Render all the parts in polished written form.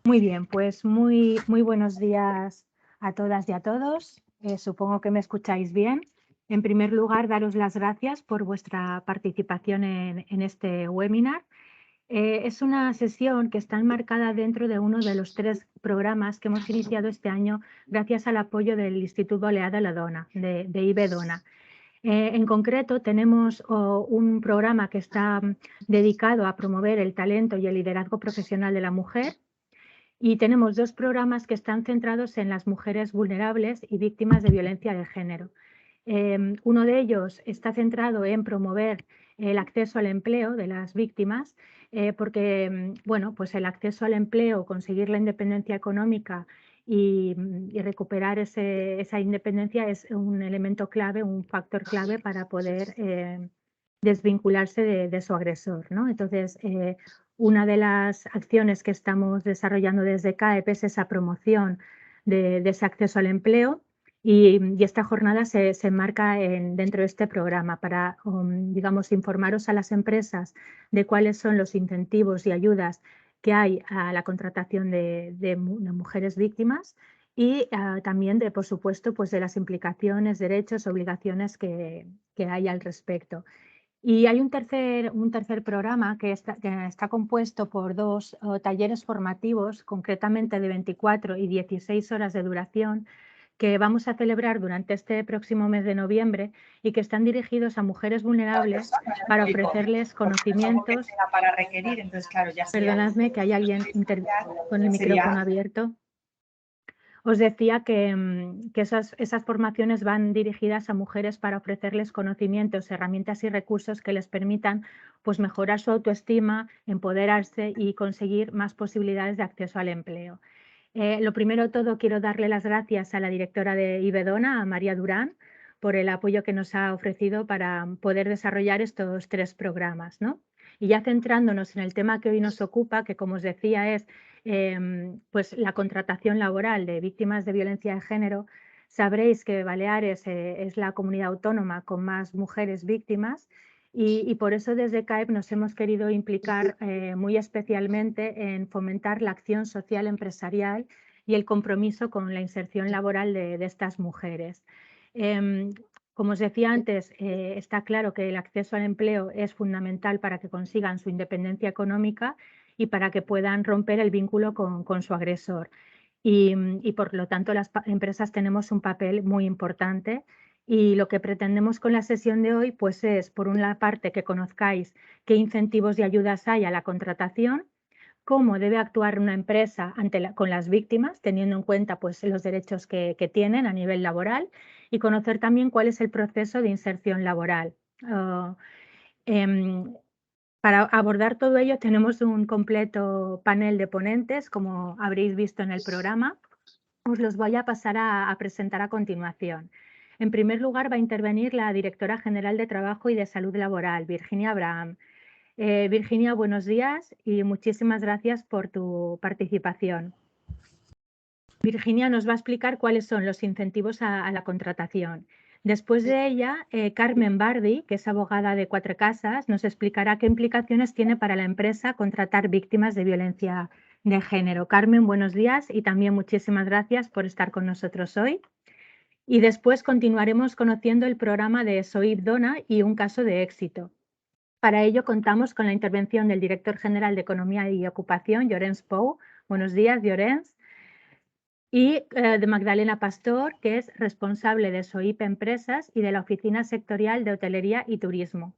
Muy bien, pues muy buenos días a todas y a todos. Supongo que me escucháis bien. En primer lugar, daros las gracias por vuestra participación en este webinar. Es una sesión que está enmarcada dentro de uno de los 3 programas que hemos iniciado este año gracias al apoyo del Instituto Balear de la Dona, de IBDONA. En concreto, tenemos un programa que está dedicado a promover el talento y el liderazgo profesional de la mujer. Y tenemos 2 programas que están centrados en las mujeres vulnerables y víctimas de violencia de género. Uno de ellos está centrado en promover el acceso al empleo de las víctimas, porque bueno, pues el acceso al empleo, conseguir la independencia económica y recuperar esa independencia es un elemento clave, un factor clave para poder desvincularse de su agresor, ¿no? Entonces, una de las acciones que estamos desarrollando desde CAEP es esa promoción de ese acceso al empleo y esta jornada se enmarca dentro de este programa para, digamos, informaros a las empresas de cuáles son los incentivos y ayudas que hay a la contratación de mujeres víctimas y también, por supuesto, pues de las implicaciones, derechos, obligaciones que hay al respecto. Y hay un tercer programa que está compuesto por 2 talleres formativos, concretamente de 24 y 16 horas de duración, que vamos a celebrar durante este próximo mes de noviembre y que están dirigidos a mujeres vulnerables para ofrecerles conocimientos. Para requerir, entonces, claro, ya Perdonadme que hay alguien con el micrófono abierto. Os decía que esas formaciones van dirigidas a mujeres para ofrecerles conocimientos, herramientas y recursos que les permitan pues, mejorar su autoestima, empoderarse y conseguir más posibilidades de acceso al empleo. Lo primero de todo, quiero darle las gracias a la directora de IBDONA, a María Durán, por el apoyo que nos ha ofrecido para poder desarrollar estos 3 programas, ¿no? Y ya centrándonos en el tema que hoy nos ocupa, que como os decía es pues la contratación laboral de víctimas de violencia de género, sabréis que Baleares es la comunidad autónoma con más mujeres víctimas y por eso desde CAEP nos hemos querido implicar muy especialmente en fomentar la acción social empresarial y el compromiso con la inserción laboral de estas mujeres. Como os decía antes, está claro que el acceso al empleo es fundamental para que consigan su independencia económica y para que puedan romper el vínculo con su agresor. Y por lo tanto las empresas tenemos un papel muy importante y lo que pretendemos con la sesión de hoy pues es, por una parte, que conozcáis qué incentivos y ayudas hay a la contratación, cómo debe actuar una empresa con las víctimas, teniendo en cuenta pues, los derechos que tienen a nivel laboral y conocer también cuál es el proceso de inserción laboral. Para abordar todo ello tenemos un completo panel de ponentes, como habréis visto en el programa. Os los voy a pasar a presentar a continuación. En primer lugar va a intervenir la Directora General de Trabajo y de Salud Laboral, Virginia Abraham. Virginia, buenos días y muchísimas gracias por tu participación. Virginia nos va a explicar cuáles son los incentivos a la contratación. Después de ella, Carmen Bardi, que es abogada de Cuatro Casas, nos explicará qué implicaciones tiene para la empresa contratar víctimas de violencia de género. Carmen, buenos días y también muchísimas gracias por estar con nosotros hoy. Y después continuaremos conociendo el programa de SOIP Dona y un caso de éxito. Para ello contamos con la intervención del director general de Economía y Ocupación, Llorenç Pou. Buenos días, Llorenç. Y de Magdalena Pastor, que es responsable de SOIP Empresas y de la Oficina Sectorial de Hotelería y Turismo.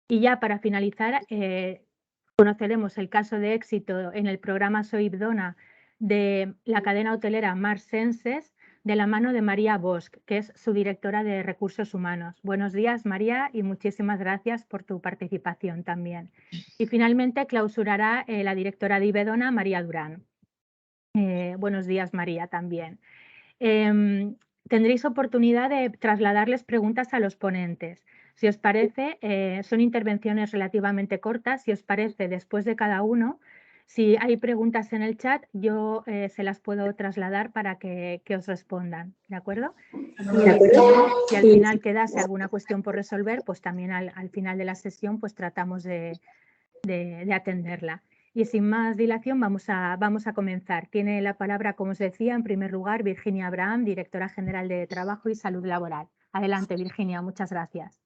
Y ya para finalizar, conoceremos el caso de éxito en el programa SOIP Dona de la cadena hotelera Mar Senses, de la mano de María Bosch, que es su directora de Recursos Humanos. Buenos días, María, y muchísimas gracias por tu participación también. Y finalmente clausurará la directora de IBDONA, María Durán. Buenos días, María, también. Tendréis oportunidad de trasladarles preguntas a los ponentes. Si os parece, son intervenciones relativamente cortas. Si os parece, después de cada uno, si hay preguntas en el chat, yo se las puedo trasladar para que os respondan, ¿de acuerdo? Si al final quedase alguna cuestión por resolver, pues también al final de la sesión pues tratamos de atenderla. Y sin más dilación vamos a comenzar. Tiene la palabra, como os decía, en primer lugar, Virginia Abraham, Directora General de Trabajo y Salud Laboral. Adelante, Virginia, muchas gracias.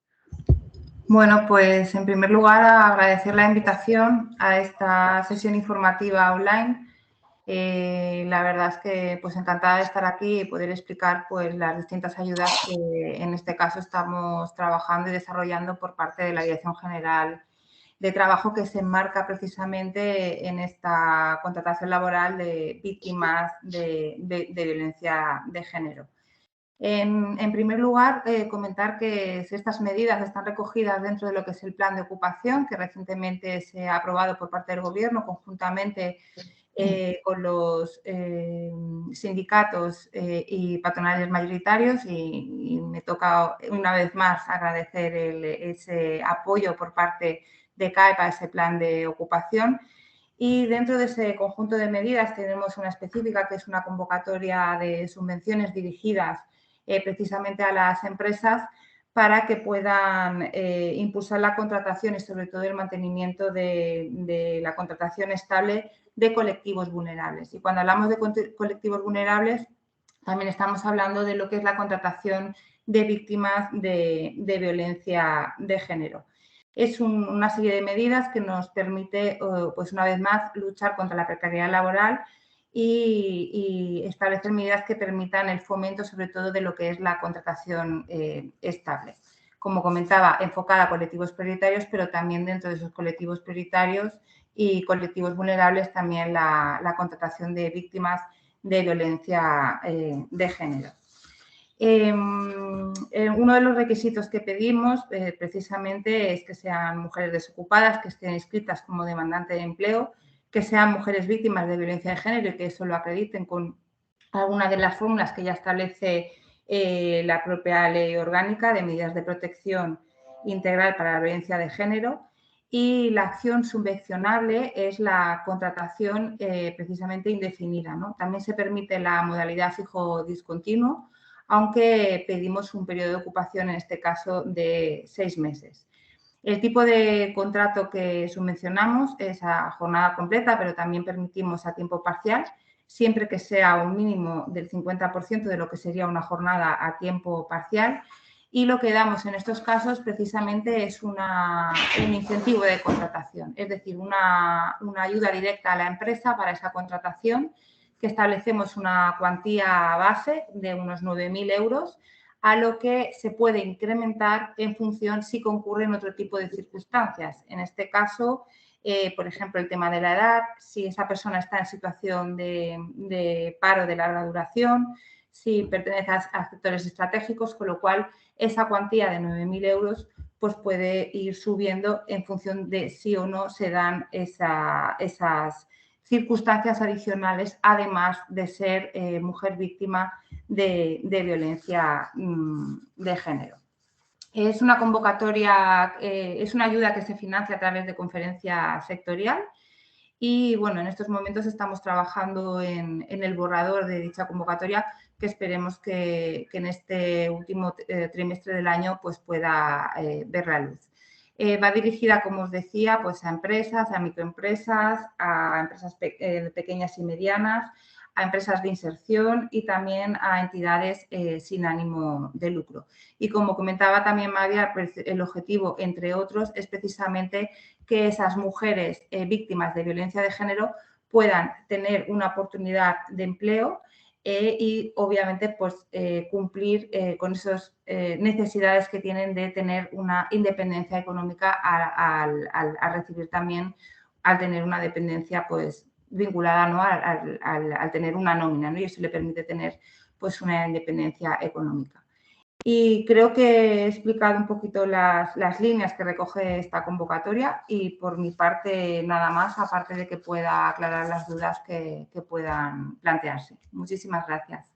Bueno, pues en primer lugar agradecer la invitación a esta sesión informativa online. La verdad es que pues encantada de estar aquí y poder explicar pues las distintas ayudas que en este caso estamos trabajando y desarrollando por parte de la Dirección General de Trabajo, que se enmarca precisamente en esta contratación laboral de víctimas de violencia de género. En primer lugar, comentar que estas medidas están recogidas dentro de lo que es el plan de ocupación que recientemente se ha aprobado por parte del Gobierno conjuntamente con los sindicatos y patronales mayoritarios y me toca una vez más agradecer ese apoyo por parte de CAEP a ese plan de ocupación. Y dentro de ese conjunto de medidas tenemos una específica que es una convocatoria de subvenciones dirigidas precisamente a las empresas para que puedan impulsar la contratación y sobre todo el mantenimiento de la contratación estable de colectivos vulnerables. Y cuando hablamos de colectivos vulnerables, también estamos hablando de lo que es la contratación de víctimas de violencia de género. Es una serie de medidas que nos permite, pues una vez más, luchar contra la precariedad laboral y establecer medidas que permitan el fomento, sobre todo, de lo que es la contratación estable. Como comentaba, enfocada a colectivos prioritarios, pero también dentro de esos colectivos prioritarios y colectivos vulnerables también la contratación de víctimas de violencia de género. Uno de los requisitos que pedimos precisamente es que sean mujeres desocupadas, que estén inscritas como demandantes de empleo, que sean mujeres víctimas de violencia de género y que eso lo acrediten con alguna de las fórmulas que ya establece la propia ley orgánica de medidas de protección integral para la violencia de género. Y la acción subvencionable es la contratación precisamente indefinida, ¿no? También se permite la modalidad fijo discontinuo, aunque pedimos un periodo de ocupación, en este caso, de 6 meses. El tipo de contrato que subvencionamos es a jornada completa, pero también permitimos a tiempo parcial, siempre que sea un mínimo del 50% de lo que sería una jornada a tiempo parcial. Y lo que damos en estos casos precisamente es un incentivo de contratación, es decir, una ayuda directa a la empresa para esa contratación, que establecemos una cuantía base de unos 9.000 euros, a lo que se puede incrementar en función si concurren otro tipo de circunstancias. En este caso, por ejemplo, el tema de la edad, si esa persona está en situación de paro de larga duración, si pertenece a sectores estratégicos, con lo cual esa cuantía de 9.000 euros pues puede ir subiendo en función de si o no se dan esas circunstancias adicionales, además de ser mujer víctima de violencia de género. Es una convocatoria, es una ayuda que se financia a través de conferencia sectorial y, bueno, en estos momentos estamos trabajando en el borrador de dicha convocatoria, que esperemos que en este último trimestre del año pues pueda ver la luz. Va dirigida, como os decía, pues a empresas, a microempresas, a empresas pequeñas y medianas, a empresas de inserción y también a entidades sin ánimo de lucro. Y como comentaba también María, pues el objetivo, entre otros, es precisamente que esas mujeres víctimas de violencia de género puedan tener una oportunidad de empleo y, obviamente, pues cumplir con esas necesidades que tienen de tener una independencia económica al recibir también, al tener una dependencia, pues, vinculada, ¿no?, al tener una nómina, ¿no? Y eso le permite tener, pues, una independencia económica. Y creo que he explicado un poquito las líneas que recoge esta convocatoria y, por mi parte, nada más, aparte de que pueda aclarar las dudas que puedan plantearse. Muchísimas gracias.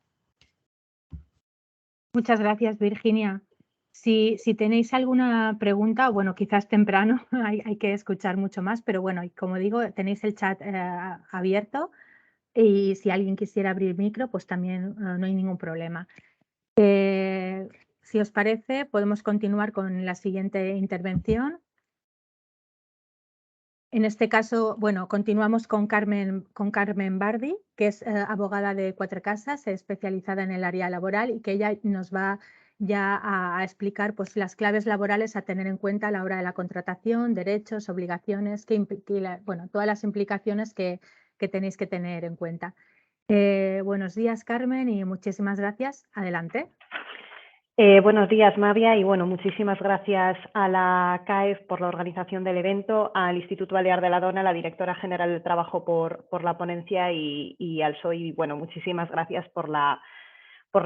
Muchas gracias, Virginia. Si tenéis alguna pregunta, bueno, quizás temprano, hay que escuchar mucho más, pero bueno, como digo, tenéis el chat abierto y si alguien quisiera abrir micro, pues también no hay ningún problema. Si os parece, podemos continuar con la siguiente intervención. En este caso, bueno, continuamos con Carmen Bardi, que es abogada de Cuatro Casas, especializada en el área laboral y que ella nos va ya a explicar pues, las claves laborales a tener en cuenta a la hora de la contratación, derechos, obligaciones, bueno, todas las implicaciones que tenéis que tener en cuenta. Buenos días, Carmen, y muchísimas gracias. Adelante. Buenos días, Mavia, y bueno, muchísimas gracias a la CAEF por la organización del evento, al Instituto Balear de la Dona, la directora general del trabajo por la ponencia y al SOI, y bueno, muchísimas gracias por la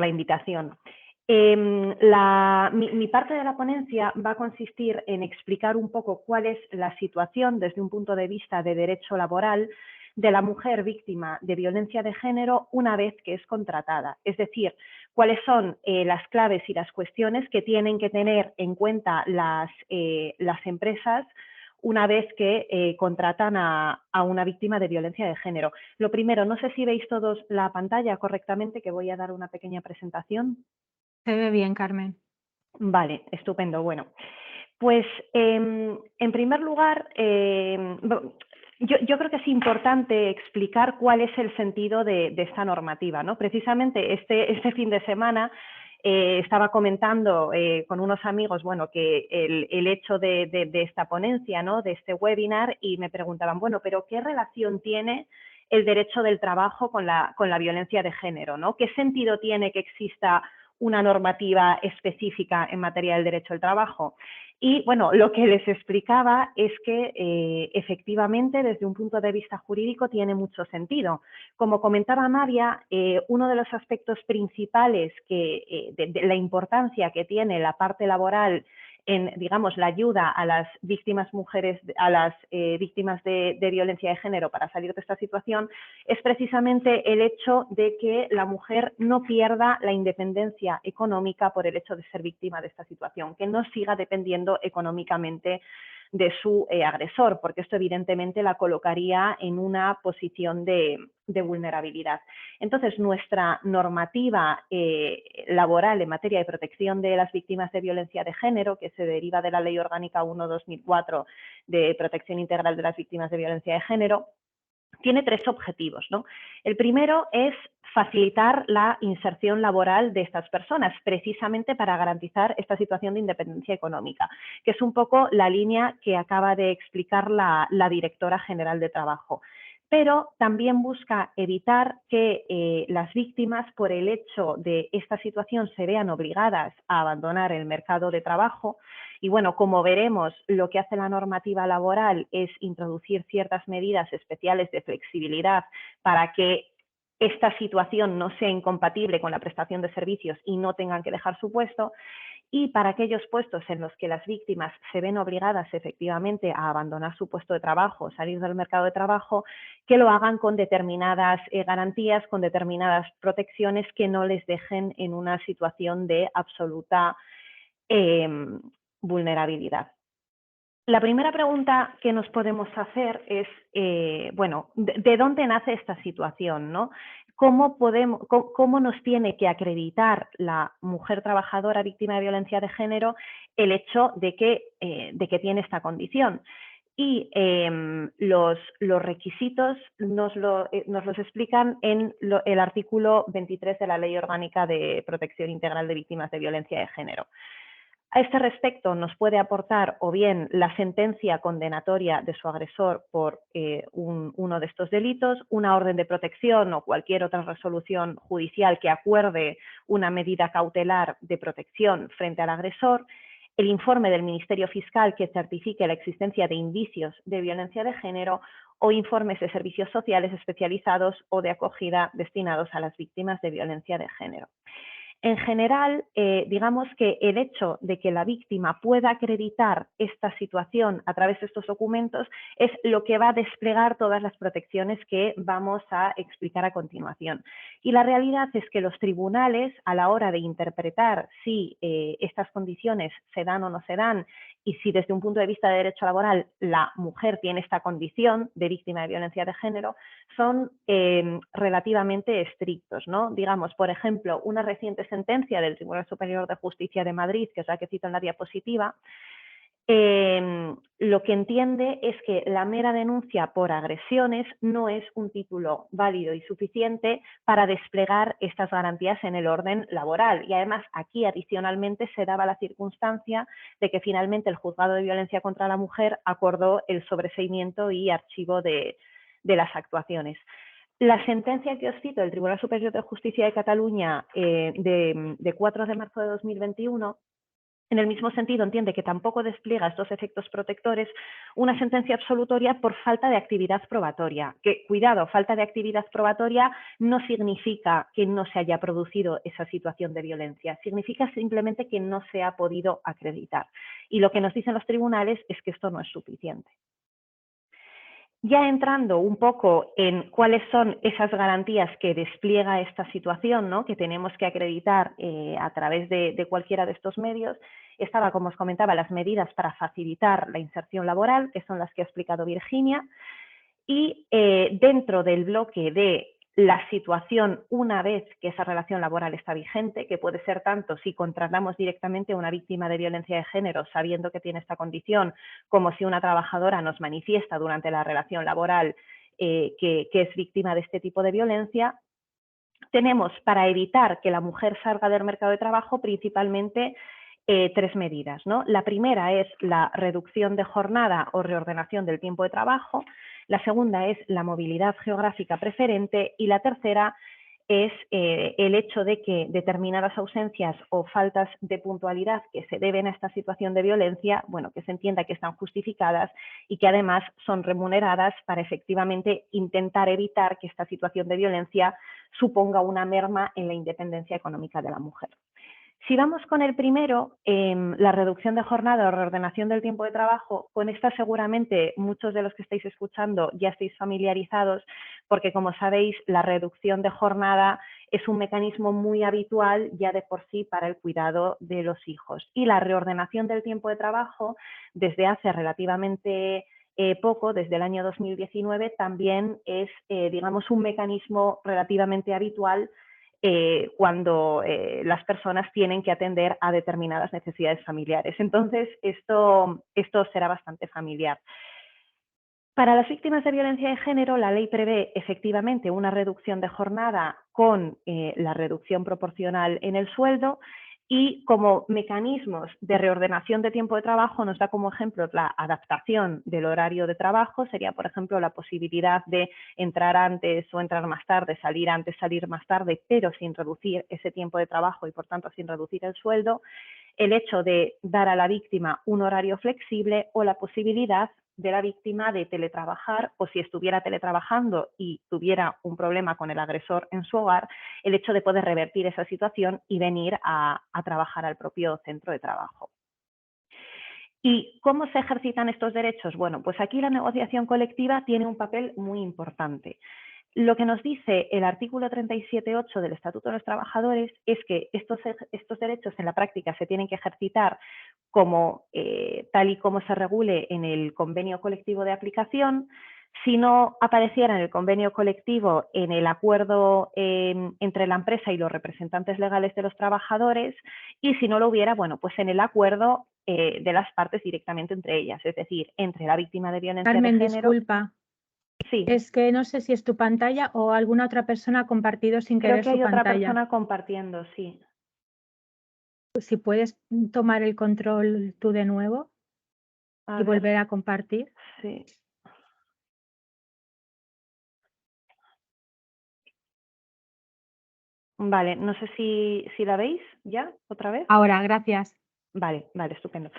invitación. Mi parte de la ponencia va a consistir en explicar un poco cuál es la situación desde un punto de vista de derecho laboral de la mujer víctima de violencia de género una vez que es contratada. Es decir, cuáles son las claves y las cuestiones que tienen que tener en cuenta las empresas una vez que contratan a una víctima de violencia de género. Lo primero, no sé si veis todos la pantalla correctamente, que voy a dar una pequeña presentación. Se ve bien, Carmen. Vale, estupendo. Bueno, pues en primer lugar, yo creo que es importante explicar cuál es el sentido de esta normativa, ¿no? Precisamente este fin de semana estaba comentando con unos amigos, bueno, que el hecho de esta ponencia, ¿no? De este webinar, y me preguntaban, bueno, pero ¿qué relación tiene el derecho del trabajo con la violencia de género, ¿no? ¿Qué sentido tiene que exista una normativa específica en materia del derecho al trabajo? Y bueno, lo que les explicaba es que efectivamente desde un punto de vista jurídico tiene mucho sentido. Como comentaba María, uno de los aspectos principales de la importancia que tiene la parte laboral en, digamos, la ayuda a las víctimas mujeres, a las víctimas de violencia de género para salir de esta situación, es precisamente el hecho de que la mujer no pierda la independencia económica por el hecho de ser víctima de esta situación, que no siga dependiendo económicamente de su agresor, porque esto evidentemente la colocaría en una posición de vulnerabilidad. Entonces, nuestra normativa laboral en materia de protección de las víctimas de violencia de género, que se deriva de la Ley Orgánica 1/2004 de protección integral de las víctimas de violencia de género, tiene tres objetivos, ¿no? El primero es facilitar la inserción laboral de estas personas, precisamente para garantizar esta situación de independencia económica, que es un poco la línea que acaba de explicar la directora general de trabajo. Pero también busca evitar que las víctimas, por el hecho de esta situación, se vean obligadas a abandonar el mercado de trabajo. Y bueno, como veremos, lo que hace la normativa laboral es introducir ciertas medidas especiales de flexibilidad para que esta situación no sea incompatible con la prestación de servicios y no tengan que dejar su puesto. Y para aquellos puestos en los que las víctimas se ven obligadas efectivamente a abandonar su puesto de trabajo, salir del mercado de trabajo, que lo hagan con determinadas garantías, con determinadas protecciones que no les dejen en una situación de absoluta vulnerabilidad. La primera pregunta que nos podemos hacer es, bueno, ¿de dónde nace esta situación, ¿no? ¿Cómo nos tiene que acreditar la mujer trabajadora víctima de violencia de género el hecho de que tiene esta condición? Y los requisitos nos los explican en el artículo 23 de la Ley Orgánica de Protección Integral de Víctimas de Violencia de Género. A este respecto nos puede aportar o bien la sentencia condenatoria de su agresor por uno de estos delitos, una orden de protección o cualquier otra resolución judicial que acuerde una medida cautelar de protección frente al agresor, el informe del Ministerio Fiscal que certifique la existencia de indicios de violencia de género o informes de servicios sociales especializados o de acogida destinados a las víctimas de violencia de género. En general, digamos que el hecho de que la víctima pueda acreditar esta situación a través de estos documentos es lo que va a desplegar todas las protecciones que vamos a explicar a continuación. Y la realidad es que los tribunales, a la hora de interpretar si estas condiciones se dan o no se dan y si desde un punto de vista de derecho laboral la mujer tiene esta condición de víctima de violencia de género, son relativamente estrictos, ¿no? Digamos, por ejemplo, una reciente sentencia del Tribunal Superior de Justicia de Madrid, que es la que cito en la diapositiva, lo que entiende es que la mera denuncia por agresiones no es un título válido y suficiente para desplegar estas garantías en el orden laboral. Y además aquí adicionalmente se daba la circunstancia de que finalmente el Juzgado de Violencia contra la Mujer acordó el sobreseimiento y archivo de las actuaciones. La sentencia que os cito del Tribunal Superior de Justicia de Cataluña de 4 de marzo de 2021, en el mismo sentido entiende que tampoco despliega estos efectos protectores una sentencia absolutoria por falta de actividad probatoria. Que, cuidado, falta de actividad probatoria no significa que no se haya producido esa situación de violencia, significa simplemente que no se ha podido acreditar. Y lo que nos dicen los tribunales es que esto no es suficiente. Ya entrando un poco en cuáles son esas garantías que despliega esta situación, ¿no?, que tenemos que acreditar a través de cualquiera de estos medios, estaba, como os comentaba, las medidas para facilitar la inserción laboral, que son las que ha explicado Virginia, y dentro del bloque de la situación una vez que esa relación laboral está vigente, que puede ser tanto si contratamos directamente a una víctima de violencia de género sabiendo que tiene esta condición, como si una trabajadora nos manifiesta durante la relación laboral que es víctima de este tipo de violencia. Tenemos, para evitar que la mujer salga del mercado de trabajo, principalmente 3 medidas, ¿no? La primera es la reducción de jornada o reordenación del tiempo de trabajo. La segunda es la movilidad geográfica preferente y la tercera es el hecho de que determinadas ausencias o faltas de puntualidad que se deben a esta situación de violencia, bueno, que se entienda que están justificadas y que además son remuneradas para efectivamente intentar evitar que esta situación de violencia suponga una merma en la independencia económica de la mujer. Si vamos con el primero, la reducción de jornada o reordenación del tiempo de trabajo, con esta seguramente muchos de los que estáis escuchando ya estáis familiarizados, porque como sabéis, la reducción de jornada es un mecanismo muy habitual ya de por sí para el cuidado de los hijos. Y la reordenación del tiempo de trabajo, desde hace relativamente poco, desde el año 2019, también es, digamos, un mecanismo relativamente habitual cuando las personas tienen que atender a determinadas necesidades familiares. Entonces, esto será bastante familiar. Para las víctimas de violencia de género, la ley prevé efectivamente una reducción de jornada con la reducción proporcional en el sueldo, y como mecanismos de reordenación de tiempo de trabajo nos da como ejemplo la adaptación del horario de trabajo. Sería, por ejemplo, la posibilidad de entrar antes o entrar más tarde, salir antes, salir más tarde, pero sin reducir ese tiempo de trabajo y, por tanto, sin reducir el sueldo. El hecho de dar a la víctima un horario flexible o la posibilidad de la víctima de teletrabajar, o si estuviera teletrabajando y tuviera un problema con el agresor en su hogar, el hecho de poder revertir esa situación y venir a trabajar al propio centro de trabajo. ¿Y cómo se ejercitan estos derechos? Bueno, pues aquí la negociación colectiva tiene un papel muy importante. Lo que nos dice el artículo 37.8 del Estatuto de los Trabajadores es que estos derechos en la práctica se tienen que ejercitar como, tal y como se regule en el convenio colectivo de aplicación. Si no apareciera en el convenio colectivo, en el acuerdo entre la empresa y los representantes legales de los trabajadores, y si no lo hubiera, bueno, pues en el acuerdo de las partes directamente entre ellas, es decir, entre la víctima de violencia Carmen, de género. disculpa. Sí. Es que no sé si es tu pantalla o alguna otra persona ha compartido sin Creo querer que su hay otra pantalla. persona compartiendo, sí. Si puedes tomar el control tú de nuevo y volver a compartir. Sí. Vale, no sé si la veis ya otra vez. Ahora, gracias. Vale, estupendo.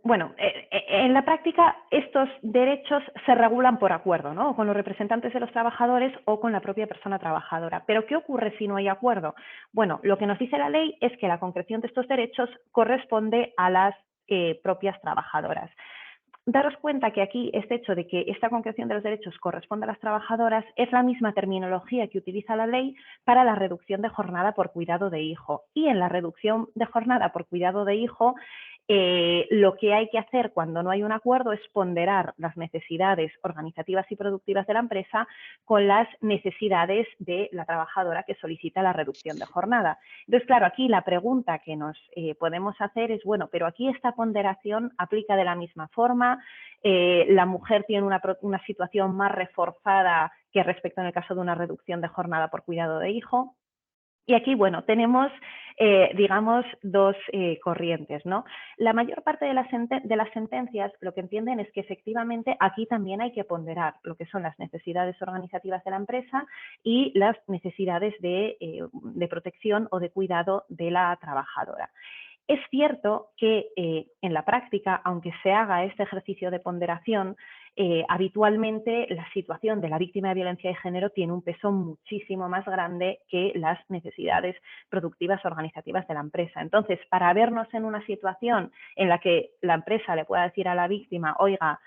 Bueno, en la práctica estos derechos se regulan por acuerdo, ¿no? Con los representantes de los trabajadores o con la propia persona trabajadora. ¿Pero qué ocurre si no hay acuerdo? Bueno, lo que nos dice la ley es que la concreción de estos derechos corresponde a las propias trabajadoras. Daros cuenta que aquí este hecho de que esta concreción de los derechos corresponde a las trabajadoras es la misma terminología que utiliza la ley para la reducción de jornada por cuidado de hijo. Y en la reducción de jornada por cuidado de hijo lo que hay que hacer cuando no hay un acuerdo es ponderar las necesidades organizativas y productivas de la empresa con las necesidades de la trabajadora que solicita la reducción de jornada. Entonces, claro, aquí la pregunta que nos podemos hacer es, bueno, pero aquí esta ponderación aplica de la misma forma, la mujer tiene una situación más reforzada que respecto en el caso de una reducción de jornada por cuidado de hijo. Y aquí, bueno, tenemos, digamos, dos corrientes, ¿no? La mayor parte de las sentencias lo que entienden es que efectivamente aquí también hay que ponderar lo que son las necesidades organizativas de la empresa y las necesidades de protección o de cuidado de la trabajadora. Es cierto que en la práctica, aunque se haga este ejercicio de ponderación, habitualmente la situación de la víctima de violencia de género tiene un peso muchísimo más grande que las necesidades productivas organizativas de la empresa. Entonces, para vernos en una situación en la que la empresa le pueda decir a la víctima, oiga,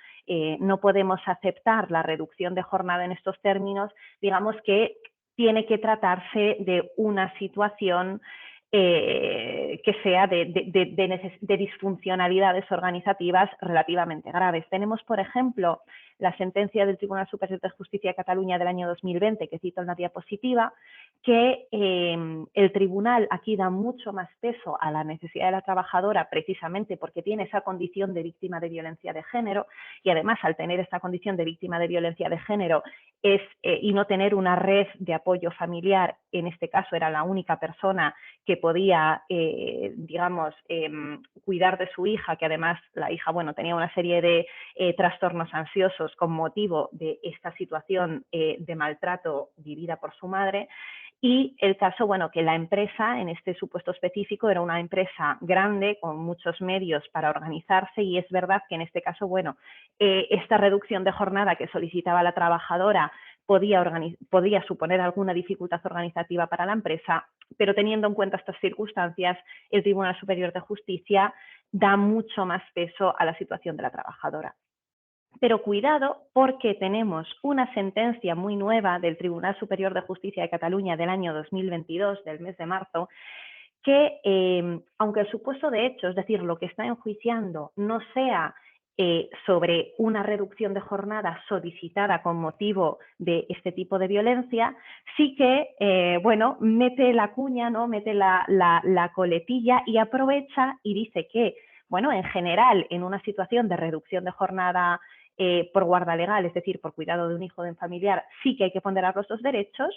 no podemos aceptar la reducción de jornada en estos términos, digamos que tiene que tratarse de una situación que sea de disfuncionalidades organizativas relativamente graves. Tenemos, por ejemplo, la sentencia del Tribunal Superior de Justicia de Cataluña del año 2020, que cito en la diapositiva, que el tribunal aquí da mucho más peso a la necesidad de la trabajadora precisamente porque tiene esa condición de víctima de violencia de género y además al tener esta condición de víctima de violencia de género y no tener una red de apoyo familiar, en este caso era la única persona que podía, digamos, cuidar de su hija, que además la hija, bueno, tenía una serie de trastornos ansiosos con motivo de esta situación de maltrato vivida por su madre. Y el caso, bueno, que la empresa, en este supuesto específico, era una empresa grande con muchos medios para organizarse y es verdad que en este caso, bueno, esta reducción de jornada que solicitaba la trabajadora podía suponer alguna dificultad organizativa para la empresa, pero teniendo en cuenta estas circunstancias, el Tribunal Superior de Justicia da mucho más peso a la situación de la trabajadora. Pero cuidado porque tenemos una sentencia muy nueva del Tribunal Superior de Justicia de Cataluña del año 2022, del mes de marzo, que aunque el supuesto de hecho, es decir, lo que está enjuiciando, no sea sobre una reducción de jornada solicitada con motivo de este tipo de violencia, sí que, bueno, mete la cuña, ¿no? Mete la coletilla y aprovecha y dice que, bueno, en general, en una situación de reducción de jornada por guarda legal, es decir, por cuidado de un hijo de un familiar, sí que hay que ponderar los dos derechos,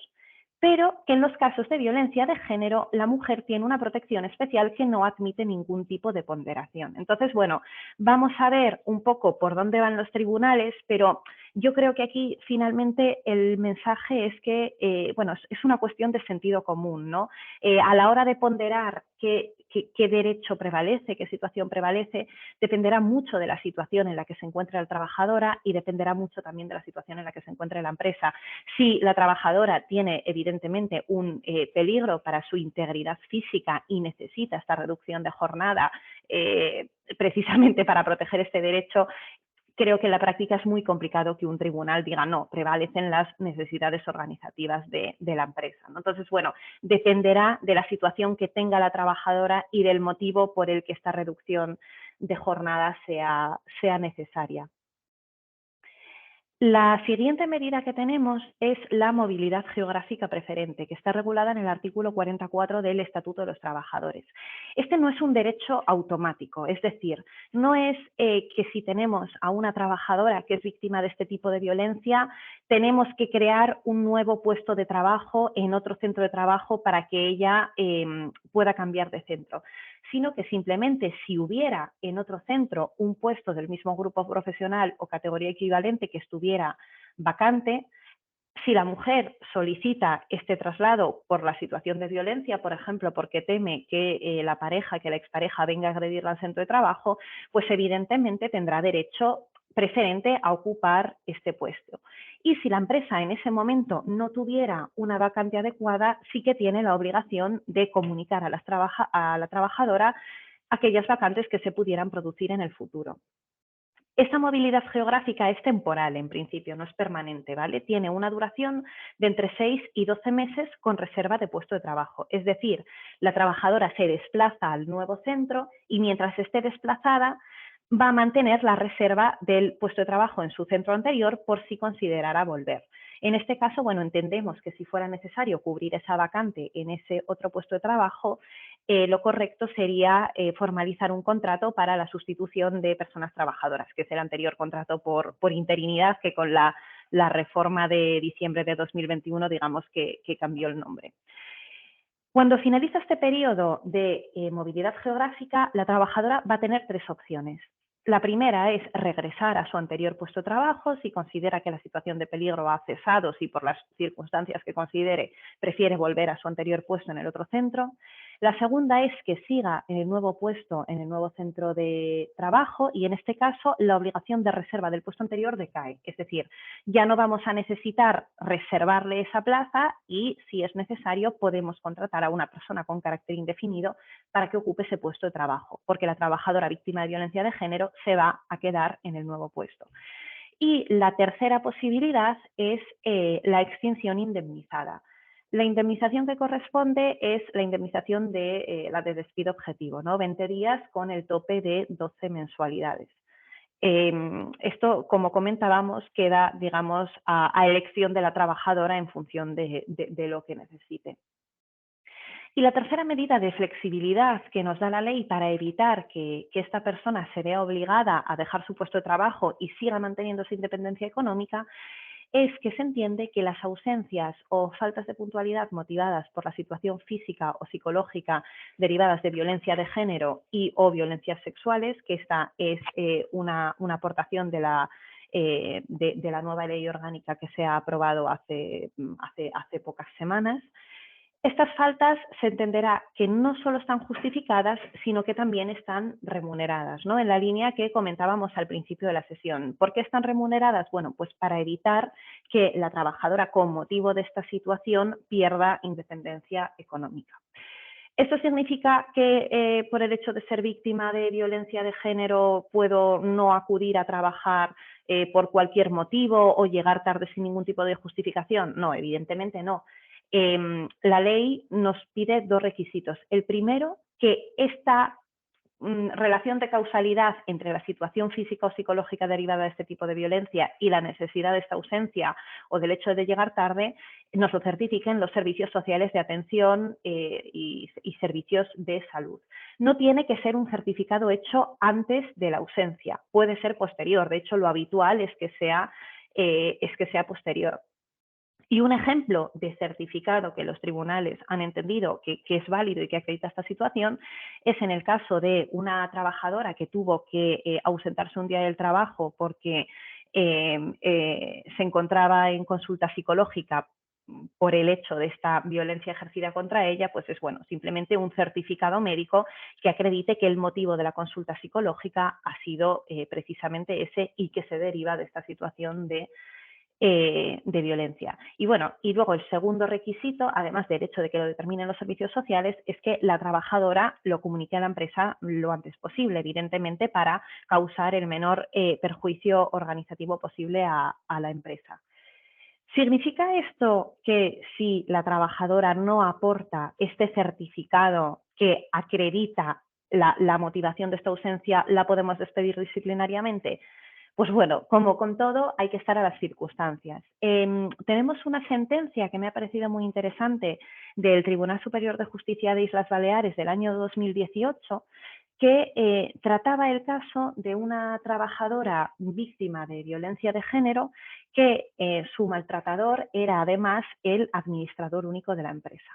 pero que en los casos de violencia de género la mujer tiene una protección especial que no admite ningún tipo de ponderación. Entonces, bueno, vamos a ver un poco por dónde van los tribunales, pero yo creo que aquí finalmente el mensaje es que, bueno, es una cuestión de sentido común, ¿no? A la hora de ponderar qué derecho prevalece, qué situación prevalece, dependerá mucho de la situación en la que se encuentre la trabajadora y dependerá mucho también de la situación en la que se encuentre la empresa. Si la trabajadora tiene evidentemente un peligro para su integridad física y necesita esta reducción de jornada precisamente para proteger este derecho, creo que en la práctica es muy complicado que un tribunal diga no, prevalecen las necesidades organizativas de la empresa, ¿no? Entonces, bueno, dependerá de la situación que tenga la trabajadora y del motivo por el que esta reducción de jornada sea necesaria. La siguiente medida que tenemos es la movilidad geográfica preferente, que está regulada en el artículo 44 del Estatuto de los Trabajadores. Este no es un derecho automático, es decir, no es que si tenemos a una trabajadora que es víctima de este tipo de violencia, tenemos que crear un nuevo puesto de trabajo en otro centro de trabajo para que ella pueda cambiar de centro, sino que simplemente si hubiera en otro centro un puesto del mismo grupo profesional o categoría equivalente que estuviera vacante, si la mujer solicita este traslado por la situación de violencia, por ejemplo, porque teme que la expareja venga a agredirla al centro de trabajo, pues evidentemente tendrá derecho preferente a ocupar este puesto. Y si la empresa en ese momento no tuviera una vacante adecuada, sí que tiene la obligación de comunicar a la trabajadora aquellas vacantes que se pudieran producir en el futuro. Esta movilidad geográfica es temporal en principio, no es permanente, ¿vale? Tiene una duración de entre 6 y 12 meses con reserva de puesto de trabajo. Es decir, la trabajadora se desplaza al nuevo centro y mientras esté desplazada va a mantener la reserva del puesto de trabajo en su centro anterior por si considerara volver. En este caso, bueno, entendemos que si fuera necesario cubrir esa vacante en ese otro puesto de trabajo, lo correcto sería formalizar un contrato para la sustitución de personas trabajadoras, que es el anterior contrato por interinidad, que con la reforma de diciembre de 2021, digamos que cambió el nombre. Cuando finaliza este periodo de movilidad geográfica, la trabajadora va a tener 3 opciones. La primera es regresar a su anterior puesto de trabajo si considera que la situación de peligro ha cesado, si por las circunstancias que considere prefiere volver a su anterior puesto en el otro centro. La segunda es que siga en el nuevo puesto, en el nuevo centro de trabajo y en este caso la obligación de reserva del puesto anterior decae. Es decir, ya no vamos a necesitar reservarle esa plaza y si es necesario podemos contratar a una persona con carácter indefinido para que ocupe ese puesto de trabajo, porque la trabajadora víctima de violencia de género se va a quedar en el nuevo puesto. Y la tercera posibilidad es la extinción indemnizada. La indemnización que corresponde es la indemnización de la de despido objetivo, ¿no? 20 días con el tope de 12 mensualidades. Esto, como comentábamos, queda, digamos, a elección de la trabajadora en función de lo que necesite. Y la tercera medida de flexibilidad que nos da la ley para evitar que esta persona se vea obligada a dejar su puesto de trabajo y siga manteniendo su independencia económica es que se entiende que las ausencias o faltas de puntualidad motivadas por la situación física o psicológica derivadas de violencia de género y o violencias sexuales, que esta es una aportación de la nueva ley orgánica que se ha aprobado hace pocas semanas. Estas faltas se entenderá que no solo están justificadas, sino que también están remuneradas, ¿no? En la línea que comentábamos al principio de la sesión. ¿Por qué están remuneradas? Bueno, pues para evitar que la trabajadora, con motivo de esta situación, pierda independencia económica. ¿Esto significa que por el hecho de ser víctima de violencia de género puedo no acudir a trabajar por cualquier motivo o llegar tarde sin ningún tipo de justificación? No, evidentemente no. La ley nos pide 2 requisitos. El primero, que esta relación de causalidad entre la situación física o psicológica derivada de este tipo de violencia y la necesidad de esta ausencia o del hecho de llegar tarde nos lo certifiquen los servicios sociales de atención y servicios de salud. No tiene que ser un certificado hecho antes de la ausencia, puede ser posterior. De hecho, lo habitual es que sea posterior. Y un ejemplo de certificado que los tribunales han entendido que es válido y que acredita esta situación es en el caso de una trabajadora que tuvo que ausentarse un día del trabajo porque se encontraba en consulta psicológica por el hecho de esta violencia ejercida contra ella, pues es bueno, simplemente un certificado médico que acredite que el motivo de la consulta psicológica ha sido precisamente ese y que se deriva de esta situación de violencia. Y bueno, y luego el segundo requisito, además del hecho de que lo determinen los servicios sociales, es que la trabajadora lo comunique a la empresa lo antes posible, evidentemente para causar el menor perjuicio organizativo posible a la empresa. ¿Significa esto que si la trabajadora no aporta este certificado que acredita la motivación de esta ausencia, la podemos despedir disciplinariamente? Pues bueno, como con todo, hay que estar a las circunstancias. Tenemos una sentencia que me ha parecido muy interesante del Tribunal Superior de Justicia de Islas Baleares del año 2018 que trataba el caso de una trabajadora víctima de violencia de género que su maltratador era además el administrador único de la empresa.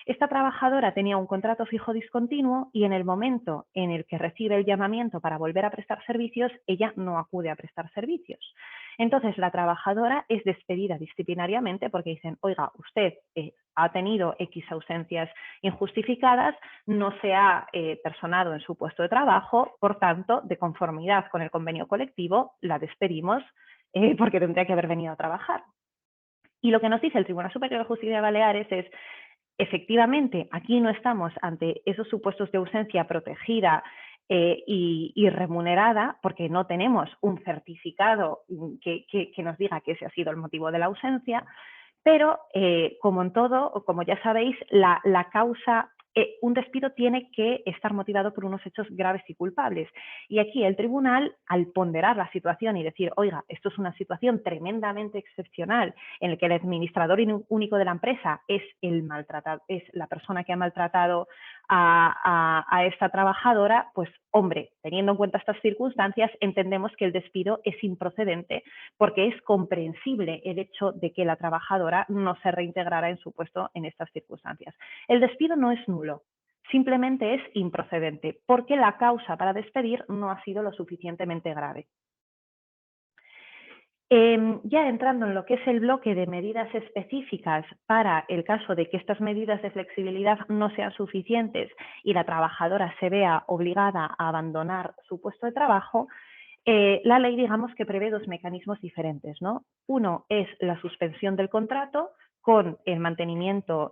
Esta trabajadora tenía un contrato fijo discontinuo y en el momento en el que recibe el llamamiento para volver a prestar servicios, ella no acude a prestar servicios. Entonces, la trabajadora es despedida disciplinariamente porque dicen, oiga, usted ha tenido X ausencias injustificadas, no se ha personado en su puesto de trabajo, por tanto, de conformidad con el convenio colectivo, la despedimos porque tendría que haber venido a trabajar. Y lo que nos dice el Tribunal Superior de Justicia de Baleares es, efectivamente, aquí no estamos ante esos supuestos de ausencia protegida y remunerada, porque no tenemos un certificado que nos diga que ese ha sido el motivo de la ausencia, pero como en todo, o como ya sabéis, la causa, un despido tiene que estar motivado por unos hechos graves y culpables. Y aquí el tribunal, al ponderar la situación y decir, oiga, esto es una situación tremendamente excepcional en la que el administrador único de la empresa es el maltratado, es la persona que ha maltratado a esta trabajadora, pues hombre, teniendo en cuenta estas circunstancias, entendemos que el despido es improcedente porque es comprensible el hecho de que la trabajadora no se reintegrara en su puesto en estas circunstancias. El despido no es nulo, simplemente es improcedente porque la causa para despedir no ha sido lo suficientemente grave. Ya entrando en lo que es el bloque de medidas específicas para el caso de que estas medidas de flexibilidad no sean suficientes y la trabajadora se vea obligada a abandonar su puesto de trabajo, la ley, digamos, que prevé dos mecanismos diferentes, ¿no? Uno es la suspensión del contrato con el mantenimiento,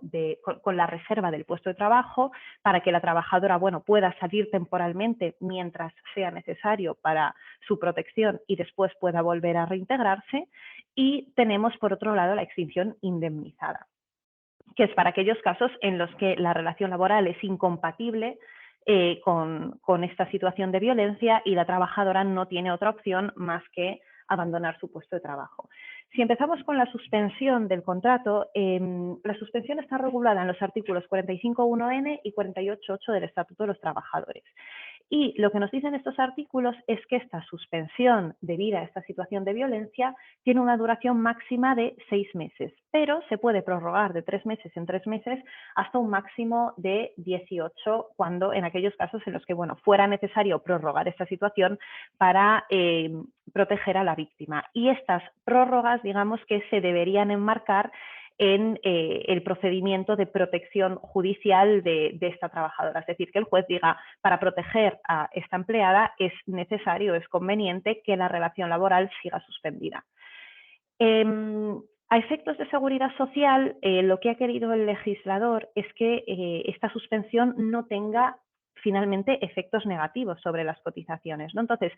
con la reserva del puesto de trabajo para que la trabajadora, bueno, pueda salir temporalmente mientras sea necesario para su protección y después pueda volver a reintegrarse. Y tenemos, por otro lado, la extinción indemnizada, que es para aquellos casos en los que la relación laboral es incompatible con esta situación de violencia y la trabajadora no tiene otra opción más que abandonar su puesto de trabajo. Si empezamos con la suspensión del contrato, la suspensión está regulada en los artículos 45.1n y 48.8 del Estatuto de los Trabajadores. Y lo que nos dicen estos artículos es que esta suspensión debida a esta situación de violencia tiene una duración máxima de 6 meses, pero se puede prorrogar de 3 meses en 3 meses hasta un máximo de 18 cuando en aquellos casos en los que bueno, fuera necesario prorrogar esta situación para proteger a la víctima. Y estas prórrogas, digamos que se deberían enmarcar en el procedimiento de protección judicial de esta trabajadora. Es decir, que el juez diga, para proteger a esta empleada es necesario, es conveniente que la relación laboral siga suspendida. A efectos de seguridad social, lo que ha querido el legislador es que esta suspensión no tenga finalmente efectos negativos sobre las cotizaciones, ¿no? Entonces,